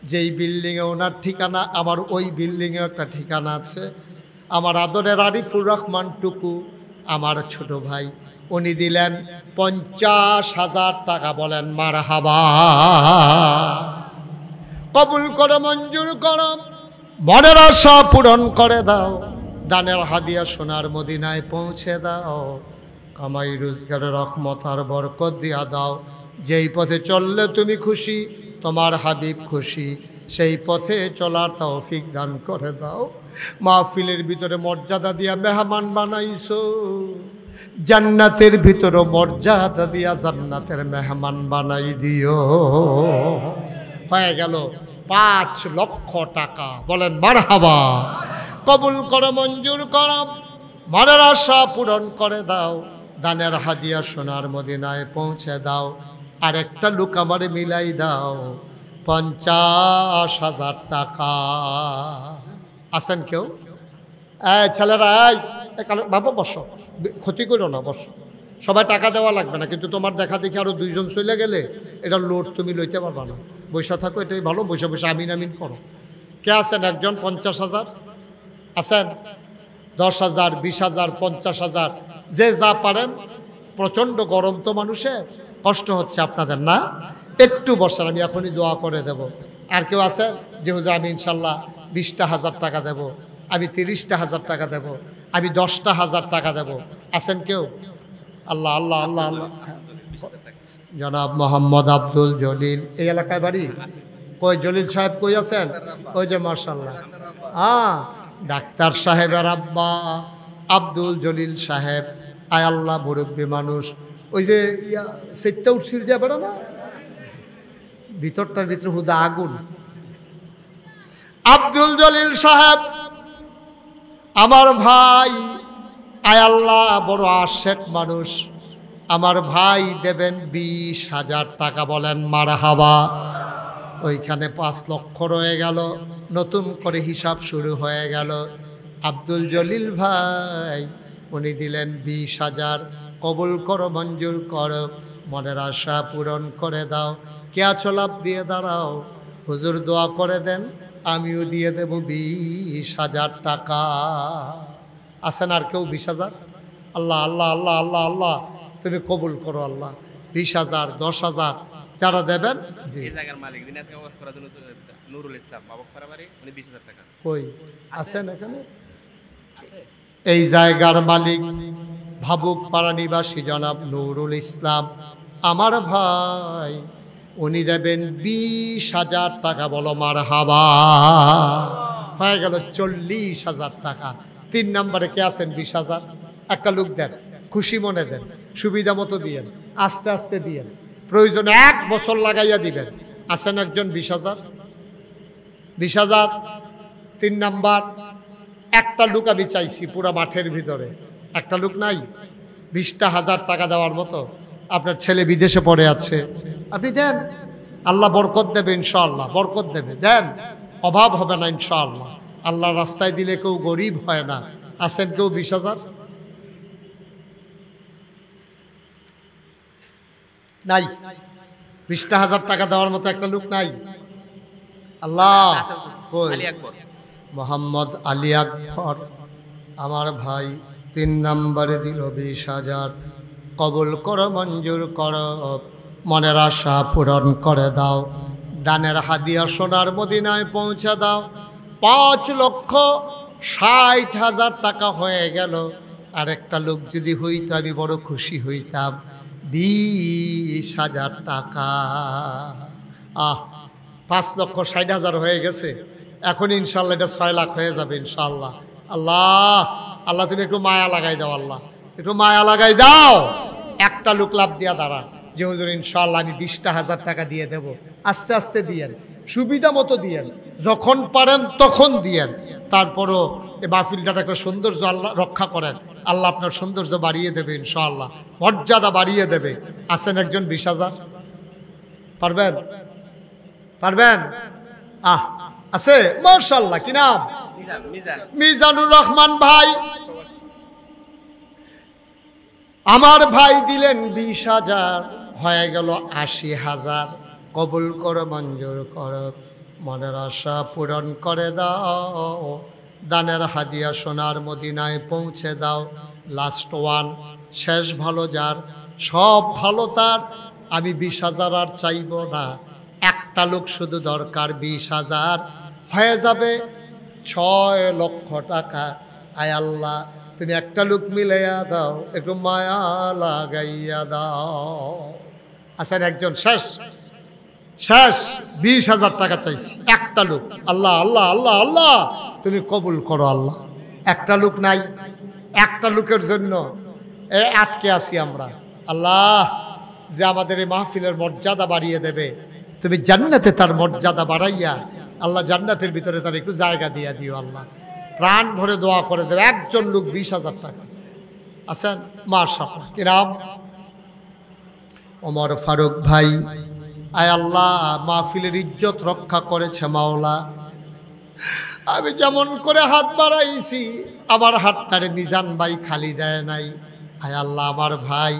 যেই বিল্ডিংয়ে ওনার ঠিকানা আমার ওই বিল্ডিংয়ে একটা ঠিকানা আছে। আমার আদরের আরিফুর রহমান টুকু, আমার ছোট ভাই, উনি দিলেন 50,000 টাকা, বলেন মারহাবা। কবুল করে, মঞ্জুর করো, মনের আশা পূরণ করে দাও। দানের হাদিয়া সোনার মদিনায় পৌঁছে দাও। কামাই রোজগারের রহমত আর বরকত দিয়া দাও। যেই পথে চললে তুমি খুশি, তোমার হাবিব খুশি, সেই পথে চলার তৌফিক দান করে দাও। মাহফিলের ভিতরে মর্যাদা দিয়া মেহমান বানাইছো, জান্নাতের ভিতরে মর্যাদা দিয়া জান্নাতের মেহমান বানাই দিও। হয়ে গেল 5 লক্ষ টাকা, বলেন মারহাবা। কবুল করো, মঞ্জুর করো, মনের আশা পূরণ করে দাও। দানের হাদিয়া সোনার মদিনায় পৌঁছে দাও। আর একটা লোক আমারে মিলাই দাও 50,000 টাকা। আছেন কেউ? ছেলেরা বাবা বসো, ক্ষতি করো না, বসো। সবাই টাকা দেওয়া লাগবে না, কিন্তু তোমার দেখা দেখি আরো 2 জন চলে গেলে এটা লোড তুমি লইতে পারবা না। বৈশা থাকো, এটাই ভালো। বসে বসে আমিন আমিন করো। কে আছেন? একজন 50,000 আছেন? 10,000, 20,000, 50,000, যে যা পারেন। প্রচণ্ড গরম তো, মানুষের কষ্ট হচ্ছে আপনাদের না? একটু বসেন, আমি এখনই দোয়া করে দেব। আর কেউ আছেন যে হুজুর আমি ইনশাল্লাহ 20,000 টাকা দেব, আমি 30,000 টাকা দেব, আমি 10,000 টাকা দেব? আছেন কেউ? আল্লাহ আল্লাহ আল্লাহ আল্লাহ। জনাব মোহাম্মদ আব্দুল জলিল, এই এলাকায় বাড়ি। কই জলিল সাহেব কই আছেন? ওই যে মাশাআল্লাহ, ডাক্তার সাহেবের আব্বা আব্দুল জলিল সাহেব আয় আল্লাহ মুরব্বী মানুষ, ওই যে সেটটা উঠছিল যাবে না, ভিতরটার ভিতরে হুদা আগুন। আব্দুল জলিল সাহেব আমার ভাই, আয় আল্লাহ বড় আশেক মানুষ, আমার ভাই দেবেন 20,000 টাকা, বলেন মারহাবা। ওইখানে 5 লক্ষ রয়ে গেল, নতুন করে হিসাব শুরু হয়ে গেল। আব্দুল জলিল ভাই উনি দিলেন 20,000, কবুল করো, মঞ্জুর করো, মনের আশা পূরণ করে দাও। কে আছো লাভ দিয়ে দাঁড়াও, হুজুর দোয়া করে দেন, আমিও দিয়ে দেব 20,000 টাকা। আছেন আর কেউ 20,000? আল্লাহ আল্লাহ আল্লাহ আল্লাহ আল্লাহ তুমি কবুল করো আল্লাহ। 20,000, 10,000 যারা দেবেন। জি, এই জায়গার মালিক দিনাজপুর ওয়াজ করার জন্য নুরুল ইসলাম বাবকপাড়া বাড়ি, উনি 20,000 টাকা। কই আছেন এখানে? এই জায়গার মালিক ভাবুক পাড়া নিবাসী জনাব নুরুল ইসলাম আমার ভাই, উনি দেবেন 20,000 টাকা, বলো মারহাবা। হয়ে গেল 40,000 টাকা। 3 নম্বরে কে আছেন 20,000? একটা লোক দেন, খুশি মনে দেন, সুবিধা মতো দিয়েন, আস্তে আস্তে দিয়েন, প্রয়োজনে 1 বছর লাগাইয়া দিবেন। আছেন একজন 20,000? 20,000। 3 নাম্বার, একটা লোক আমি চাইছি পুরা মাঠের ভিতরে, একটা লোক নাই 20,000 টাকা দেওয়ার মতো। আপনার ছেলে বিদেশে পড়ে আছে, আপনি দেন, আল্লাহ বরকত দেবে ইনশাআল্লাহ, বরকত দেবে, দেন, অভাব হবে না ইনশাআল্লাহ। আল্লাহ রাস্তায় দিলে কেউ গরিব হয় না। আছেন কেউ 20,000? নাই। 20,000 টাকা দেওয়ার মতো একটা লোক নাই। আল্লাহ আলী আকবর, মোহাম্মদ আলী আকবর আমার ভাই 3 নম্বরে দিল 20,000, কবুল করো, মঞ্জুর করো, মনের আশা পূরণ করে দাও। দানের হাদিয়া সোনার মদিনায় পৌঁছে দাও। 5,60,000 টাকা হয়ে গেল। আর একটা লোক যদি হইতো আমি বড় খুশি হইতাম। 20,000 টাকা। 5,60,000 হয়ে গেছে। এখন ইনশাল্লাহ এটা 6 লাখ হয়ে যাবে ইনশাল্লাহ। আল্লাহ আল্লাহ তুমি একটু মায়া লাগাই দাও, আল্লাহ একটু মায়া লাগাই দাও। একটা লোক লাভ দিয়া দাঁড়ান যে হুজুর ইনশাল্লাহ আমি 20,000 টাকা দিয়ে দেব। আস্তে আস্তে দিয়েন, সুবিধা মতো দিয়েন, যখন পারেন তখন দিয়েন। তারপরও এই মাহফিলটা একটা সৌন্দর্য আল্লাহ রক্ষা করেন, আল্লাহ আপনার সৌন্দর্য বাড়িয়ে দেবে ইনশাআল্লাহ, মর্যাদা বাড়িয়ে দেবে। আছেন একজন 20,000? পারবেন? পারবেন? আছে মাশাআল্লাহ। কি নাম? মিজানুর রহমান ভাই আমার ভাই দিলেন 20,000, হয়ে গেল 80,000। কবুল করো, মঞ্জুর করো, মনের আশা পূরণ করে দাও। দানের হাদিয়া সোনার মদিনায় পৌঁছে দাও। লাস্ট ওয়ান, শেষ ভালো যার, সব ভালো তার। আমি 20,000 আর চাইব না, একটা লোক শুধু দরকার। 20,000 হয়ে যাবে 6 লক্ষ টাকা। আয় আল্লাহ তুমি একটা লোক মিলাইয়া দাও, একটু মায়া লাগাইয়া দাও। আছেন একজন? শেষ শেষ 20,000 টাকা চাইছি, একটা লোক। আল্লাহ আল্লাহ আল্লাহ আল্লাহ তুমি কবুল করো আল্লাহ। একটা লোক নাই, একটা লোকের জন্য আটকে আছি আমরা। আল্লাহ যে আমাদের এই মাহফিলের মর্যাদা বাড়িয়ে দেবে, তুমি জান্নাতে তার মর্যাদা বাড়াইয়া আল্লাহ জান্নাতের ভিতরে তার একটু জায়গা দিয়ে দিও আল্লাহ। প্রাণ ভরে দোয়া করে দেবে। একজন লোক 20,000 টাকা। আছেন? মাশাআল্লাহ। কি নাম? ওমর ফারুক ভাই। আয় আল্লাহ মাহফিলের ইজ্জত রক্ষা করেছে মাওলা। আমি যেমন করে হাত বাড়াইছি আমার হাতটারে মিজান ভাই খালি দেয় নাই। আয় আল্লাহ আমার ভাই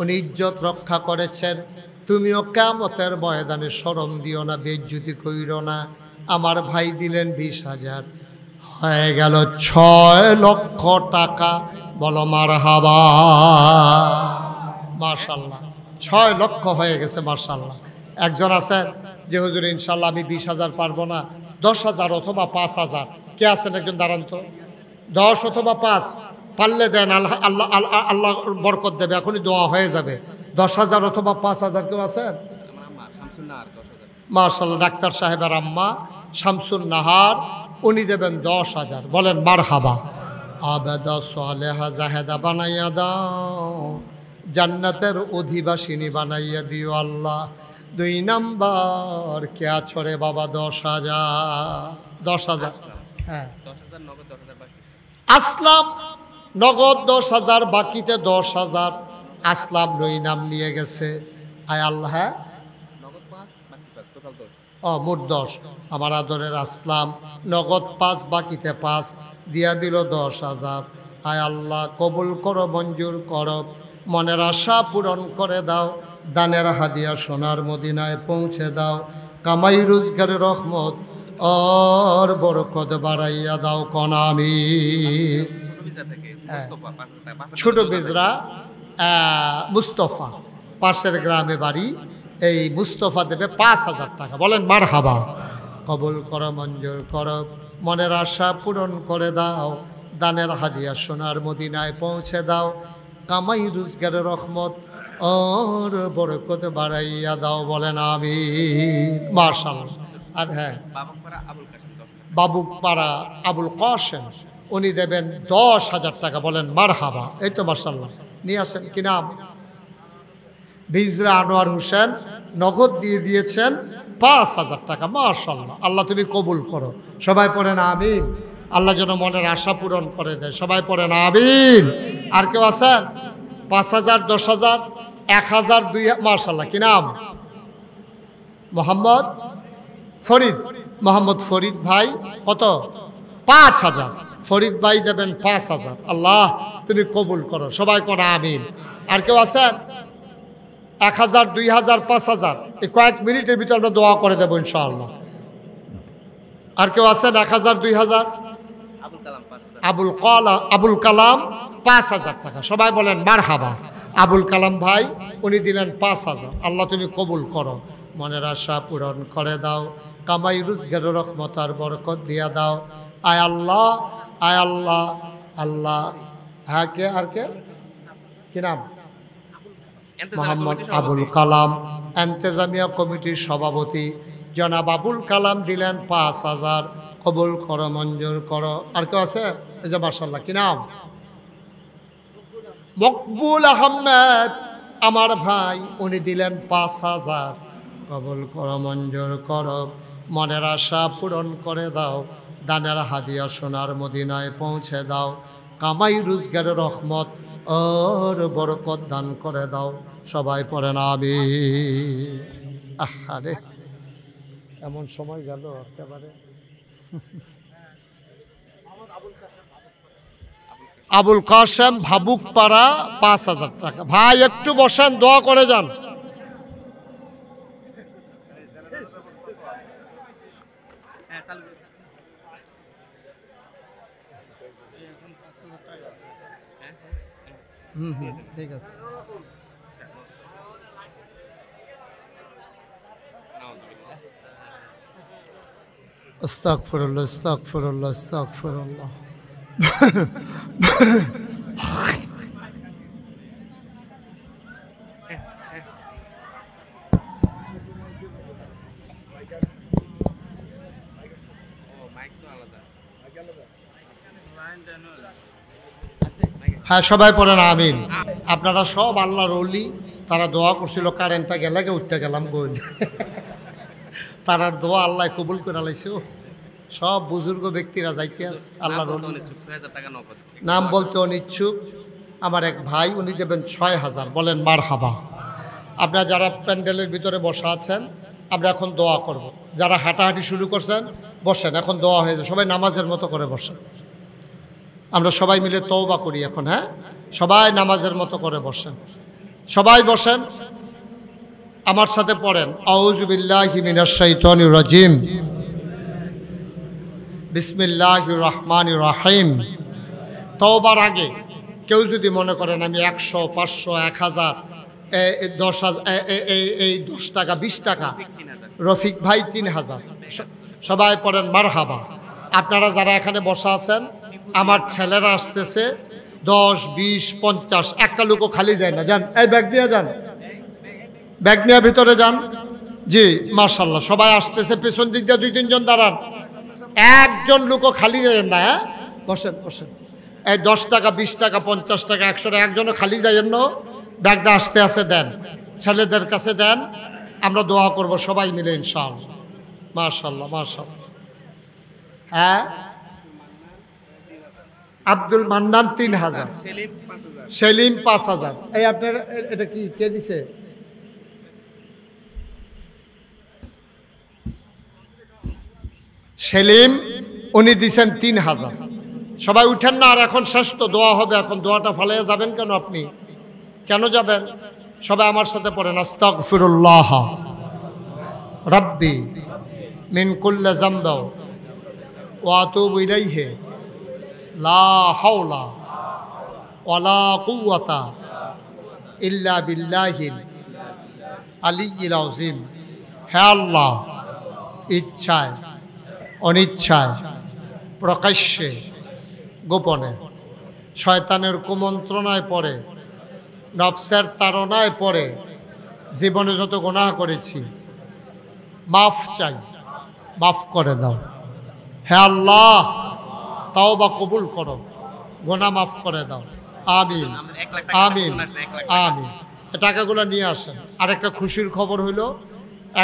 উনি ইজ্জত রক্ষা করেছেন, তুমিও কিয়ামতের ময়দানে শরম দিও না, বেইজ্জতি কইরো না। আমার ভাই দিলেন 20,000, হয়ে গেল 6 লক্ষ টাকা। বলো মারহাবা। মাশাআল্লাহ 6 লক্ষ হয়ে গেছে মাশাআল্লাহ। একজন আছেন যে হুজুর ইনশাআল্লাহ আমি 20,000 পারবো না, 10,000 অথবা 5,000। কে আছেন একজন? দাঁড়ান তো। 10 অথবা 5 পারলে দেন, আল্লাহ আল্লাহ আল্লাহ আল্লাহ বরকত দেবে, এখনই দোয়া হয়ে যাবে। 10,000 অথবা 5,000 কেউ আছেন? মাশাআল্লাহ ডাক্তার সাহেবের আম্মা শামসুন নাহার, উনি দেবেন 10,000। বলেন মারহাবা। আবেদা সালেহা জাহেদা বানাইয়া দাও, জান্নাতের অধিবাসিনী বানাইয়া দিও আল্লাহ। 2 নাম্বার কে ছড়ে বাবা 10,000। 10,000, হ্যাঁ 10,000 নগদ, 10,000 বাকি। আসলাম নগদ 10,000, বাকিতে 10,000। আসলাম 2 নাম নিয়ে গেছে। আয় আল্লাহ, হ্যাঁ নগদ 5 বাকি 5, টোটাল 10। মোট 10। আমার আদরের আসলাম নগদ 5, বাকিতে 5 দিয়া দিল 10,000। আয় আল্লাহ কবুল করো, মঞ্জুর করো, মনের আশা পূরণ করে দাও, দানের হাদিয়া সোনার মদিনায় পৌঁছে দাও, কামাই রোজগারের রহমত আর বরকত বাড়াইয়া দাও কোন আমিন। ছোট বিজা থেকে মুস্তাফা 5,000 টাকা। ছোট বেজরা মুস্তফা, পাশের গ্রামে বাড়ি। এই মুস্তফা দেবে 5,000 টাকা। বলেন মারহাবা। কবুল করো, মঞ্জুর করো, মনের আশা পূরণ করে দাও, দানের হাদিয়া সোনার মদিনায় পৌঁছে দাও, কামাই রোজগারের রহমত আর বরকত বাড়াইয়া দাও। বলেন আমিন। মাশাআল্লাহ। আর হ্যাঁ বাবুপাড়া আবুল কাশেম 10,000 টাকা। বাবুপাড়া আবুল কাশেম উনি দেবেন 10,000 টাকা। বলেন মারহাবা। এই তো মাশাআল্লাহ। নিয়ে আসেন, কি নাম? বিজরা আনোয়ার হোসেন নগদ দিয়ে দিয়েছেন 5,000 টাকা। মাশাআল্লাহ। আল্লাহ তুমি কবুল করো। সবাই পড়েন আমিন। আল্লাহ যেন মনের আশা পূরণ করে দেয়। সবাই পড়েন আমিন। আর কেউ আছেন? 5,000, 10,000, 1,000, 2,000। মাশাআল্লাহ। কি নাম? মোহাম্মদ ফরিদ। মোহাম্মদ ফরিদ ভাই কত? 5,000। ফরিদ ভাই দেবেন 5,000। আল্লাহ তুমি কবুল করো। সবাই কোন আমিন। আর কেউ আছেন? 1,000, 2,000, 5,000। এই কয়েক মিনিটের ভিতরে আমরা দোয়া করে দেবো ইনশাআল্লাহ। আর কেউ আছেন? 1,000, 2,000। আবুল কালাম 5,000। আবুল কালাম 5,000 টাকা। সবাই বলেন মারহাবা। আবুল কালাম ভাই উনি দিলেন 5,000। আল্লাহ তুমি কবুল করো, মনের আশা পূরণ করে দাও, কামাই রোজগারের রহমত আর বরকত দিয়া দাও। আয় আল্লাহ, আয় আল্লাহ। আল্লাহ হ্যাঁ কে? আর কে? কি নাম? মোহাম্মদ আবুল কালাম, এন্তেজামিয়া কমিটির সভাপতি জনাব আবুল কালাম দিলেন 5,000। কবুল করো, মঞ্জুর করো। আর কেউ আছে? এই যে মাশাআল্লাহ। কি নাম? মকবুল আহমেদ আমার ভাই, উনি দিলেন 5,000। কবুল করো, মঞ্জুর করো, মনের আশা পূরণ করে দাও, দানের হাদিয়া সোনার মদিনায় পৌঁছে দাও, কামাই রোজগারের রহমত আর বরকত দান করে দাও। সবাই পড়েন আমিন। আহারে এমন সময় গেল একেবারে। আবুল কাশেম ভাবুকপাড়া 5,000 টাকা। ভাই একটু বসেন, দোয়া করে যান। হ্যাঁ চালু করে। ঠিক আছে। আস্তাগফিরুল্লাহ, আস্তাগফিরুল্লাহ, আস্তাগফিরুল্লাহ। হ্যাঁ সবাই পড়েন আমিন। আপনারা সব আল্লাহর ওলি, তারা দোয়া করছিল, কারেন্টটা গেলাকে উঠতে গেলাম বল। তারার দোয়া আল্লাহ কবুল করে লাইছে। সব বুজুর্গ ব্যক্তিরা যাইতে আছে আল্লাহর ওলি। 6,000 টাকা নগদ। নাম বলতে অনিচ্ছুক আমার এক ভাই, উনি দেবেন 6,000। বলেন মারহাবা। আপনারা যারা প্যান্ডেলের ভিতরে বসা আছেন, আমরা এখন দোয়া করব। যারা হাঁটাহাঁটি শুরু করছেন বসেন, এখন দোয়া হয়ে যায়। সবাই নামাজের মতো করে বসেন। আমরা সবাই মিলে তওবা করি এখন। হ্যাঁ সবাই নামাজের মতো করে বসেন। সবাই বসেন, আমার সাথে পড়েন আউযু বিল্লাহি মিনাশ শাইতানির রাজিম, বিসমিল্লাহির রহমানির রহিম। তওবার আগে কেউ যদি মনে করেন আমি 100, 500, 1,000, 10,000, এই 10 টাকা 20 টাকা, রফিক ভাই 3,000। সবাই পড়েন মারহাবা। আপনারা যারা এখানে বসা আছেন, আমার ছেলেরা আসতেছে 10, 20, 50, একটা লোকও খালি যায় না। যান, এই ব্যাগ নিয়ে যান, ব্যাগ নিয়ে ভিতরে যান। জি মাশাআল্লাহ, সবাই আসতেছে। পেছন দিক দিয়ে 2-3 জন দাঁড়ান, একজন লোকও খালি যায় না। হ্যাঁ বসেন বসেন। এই 10 টাকা 20 টাকা 50 টাকা 100 টাকা একজনও খালি যাইয়েন না, ব্যাগটা আস্তে আস্তে দেন, ছেলেদের কাছে দেন, আমরা দোয়া করব সবাই মিলে ইনশাআল্লাহ। মাশাআল্লাহ মাশাআল্লাহ। হ্যাঁ, আব্দুল মান্নান 3000, সেলিম 5000। এই আপনার এটা কি কে দিছে? সেলিম, উনি দিছেন 3000। সবাই উঠেন না, আর এখন শেষ তো, দোয়া হবে এখন। দোয়াটা ফালাইয়া যাবেন কেন আপনি? কেন যাবেন? সবাই আমার সাথে পড়েন, আস্তাগফিরুল্লাহ রাব্বি মিন কুল্লি যামবি ওয়া আতুবু ইলাইহি লা হাওলা ওয়ালা কুওয়াতা ইল্লা বিল্লাহিল আলিয়্যিল আযীম। হে আল্লাহ, ইচ্ছায় অনিচ্ছায় প্রকাশ্যে গোপনে শয়তানের কুমন্ত্রণায় পড়ে, নফসের তাড়নায় পড়ে জীবনে যত গুনাহ করেছি মাফ চাই, মাফ করে দাও। হে আল্লাহ, তাওবা কবুল করো, গুনাহ মাফ করে দাও। আমিন আমিন আমিন। টাকাগুলো নিয়ে আসেন। আরেকটা খুশির খবর হইল,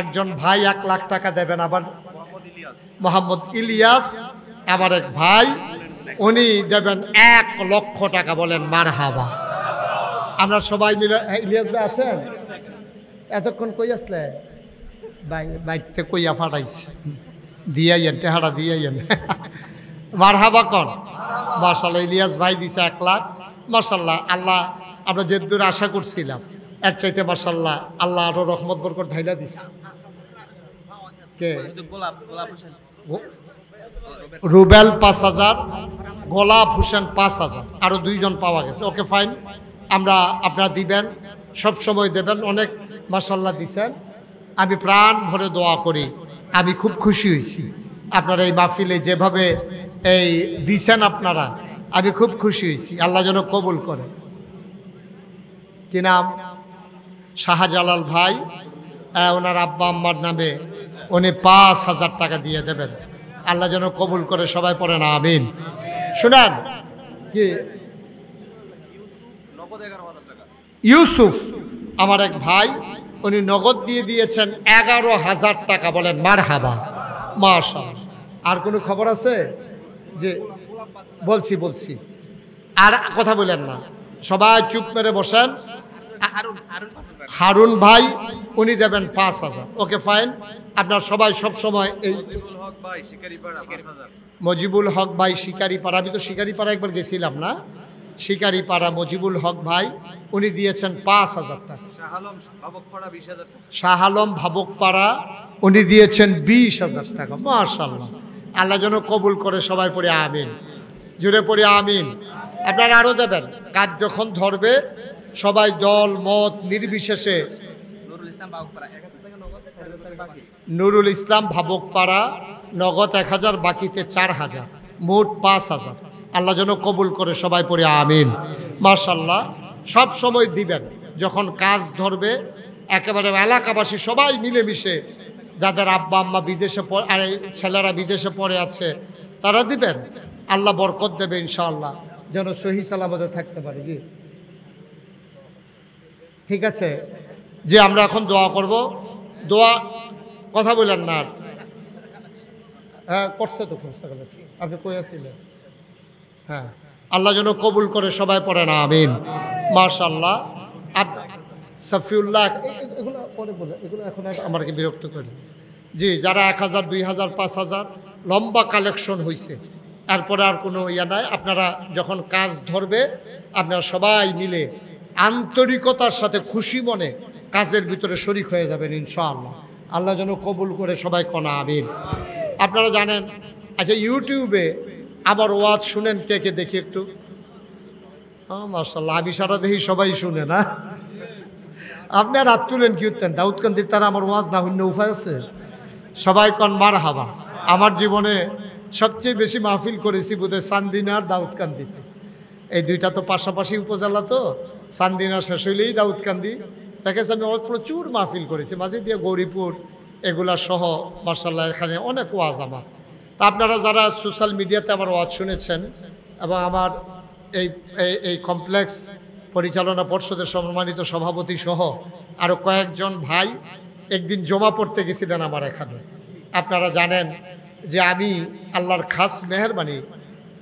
একজন ভাই 1 লাখ টাকা দেবেন। আবার মোহাম্মদ ইলিয়াস আমার এক ভাই, উনি দেবেন 1 লক্ষ টাকা। বলেন মারহাবা। আমরা সবাই মিলে, ইলিয়াস ভাই আছেন? এতক্ষণ কই আসলে? বাইতে কইয়া ফাটাইছে, দিয়াইয়েন, টেহারা দিয়াইয়েন। মারহাবা কন। মাশাআল্লাহ, ইলিয়াস ভাই দিছে 1 লাখ। মাশাআল্লাহ, আল্লাহ আমরা যে দূর আশা করছিলাম এর চাইতে মাশাআল্লাহ আল্লাহ আরো রহমত বরকত ঢাইলা দিছে। কে? রুবেল 5000, গোলাপ হোসেন 5000, আরো 2 জন পাওয়া গেছে। ওকে ফাইন, আমরা আপনারা দিবেন, সব সময় দেবেন। অনেক মাশাআল্লাহ দিছেন, আমি প্রাণ ভরে দোয়া করি। আমি খুব খুশি হয়েছি আপনারা এই মাহফিলে যেভাবে এই দিছেন আপনারা, আমি খুব খুশি হয়েছি। আল্লাহ যেন কবুল করে। কি নাম? শাহজালাল ভাই, ওনার আব্বা আম্মার নামে উনি 5000 টাকা দিয়ে দেবেন। আল্লাহ যেন কবুল করে। সবাই পড়েন আমিন। শুনেন, কি ইউসুফ আমার এক ভাই, উনি নগদ দিয়ে দিয়েছেন 11,000 টাকা। বলেন মারহাবা মাশাআল্লাহ। আর কোনো খবর আছে? যে বলছি আর কথা বলেন না, সবাই চুপ মেরে বসেন। হারুন ভাই, উনি দেবেন 5000। ওকে ফাইন, আপনার সবাই সব সময় এই মজিবুল হক ভাই শিকারিপাড়া, আমি তো শিকারিপাড়া একবার গেছিলাম না, শিকারিপাড়া মজিবুল হক ভাই, উনি দিয়েছেন 5000 টাকা। শাহ আলম ভাবকপাড়া, উনি দিয়েছেন 20,000 টাকা। মাশাআল্লাহ, আল্লাহ যেন কবুল করে। সবাই পড়ে আমিন, জুড়ে পড়ে আমিন। আপনারা আরো দেবেন। কাজ যখন ধরবে সবাই দল মত নির্বিশেষে, নুরুল ইসলাম ভাবকপাড়া নগদ 1000, বাকিতে 4000, মোট 5000। আল্লাহ যেন কবুল করে। সবাই পড়ে আমিন। মাশাআল্লাহ, সব সময় দিবেন। যখন কাজ ধরবে একেবারে এলাকাবাসী সবাই মিলেমিশে, যাদের আব্বা আম্মা বিদেশে আর ছেলেরা বিদেশে পড়ে আছে, তারা দিবেন। আল্লাহ বরকত দেবে ইনশাআল্লাহ, যেন সহি সালামতে থাকতে পারি। জি ঠিক আছে, যে আমরা এখন দোয়া করব। দোয়া কথা বললেন না? হ্যাঁ করছে তো, আপনি কই আছিলেন? হ্যাঁ, আল্লাহ যেন কবুল করে। সবাই পড়েন আমিন। মাশাআল্লাহ। সাফিউল্লাহ, এগুলো পরে বলে, এগুলো এখন আমাকে বিরক্ত করে। জি, যারা 1000, 2000, 5000 লম্বা কালেকশন হয়েছে, এরপরে আর কোনো ইয়া নাই। আপনারা যখন কাজ ধরবে আপনারা সবাই মিলে আন্তরিকতার সাথে খুশি মনে কাজের ভিতরে শরিক হয়ে যাবেন ইনশাআল্লাহ। আল্লাহ যেন কবুল করে। সবাই কোনা আমিন। আপনারা জানেন, আচ্ছা ইউটিউবে আমার ওয়াজ শুনেন কে কে? দেখি একটু। মাশাআল্লাহ, আমি সারা দেখি সবাই শুনে না। আপনি আর হাত তুলেন কি উঠতেন? দাউদকান্দির তারা আমার ওয়াজ না হইন্য উপায় আছে? সবাই কন মারহাবা। আমার জীবনে সবচেয়ে বেশি মাহফিল করেছি বোধহয় চান্দিনা আর দাউদকান্দিতে। এই দুইটা তো পাশাপাশি উপজেলা, তো চান্দিনা শেষ হইলেই দাউদকান্দি। দেখেছি আমি প্রচুর মাহফিল করেছি, মাঝে দিয়ে গৌরীপুর এগুলা সহ। মাশাআল্লাহ, এখানে অনেক ওয়াজ আমার। তা আপনারা যারা সোশ্যাল মিডিয়াতে আমার ওয়াজ শুনেছেন এবং আমার এই এই কমপ্লেক্স পরিচালনা পর্ষদের সম্মানিত সভাপতি সহ আরও কয়েকজন ভাই একদিন জমা পড়তে গেছিলেন আমার এখানে। আপনারা জানেন যে আমি আল্লাহর খাস মেহেরবানি,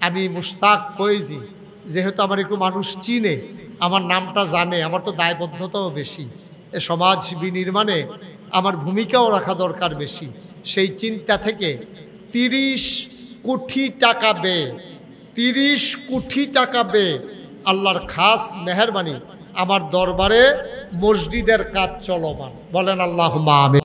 আমি মুশতাক ফয়েজি, যেহেতু আমার একটু মানুষ চিনে, আমার নামটা জানে, আমার তো দায়বদ্ধতাও বেশি, এ সমাজ বিনির্মাণে আমার ভূমিকাও রাখা দরকার বেশি। সেই চিন্তা থেকে 30 কোটি টাকা ব্যয়, 30 কোটি টাকা ব্যয় আল্লাহর খাস মেহেরবানি আমার দরবারে মসজিদের কাজ চলমান। বলেন আল্লাহুম্মা আমিন।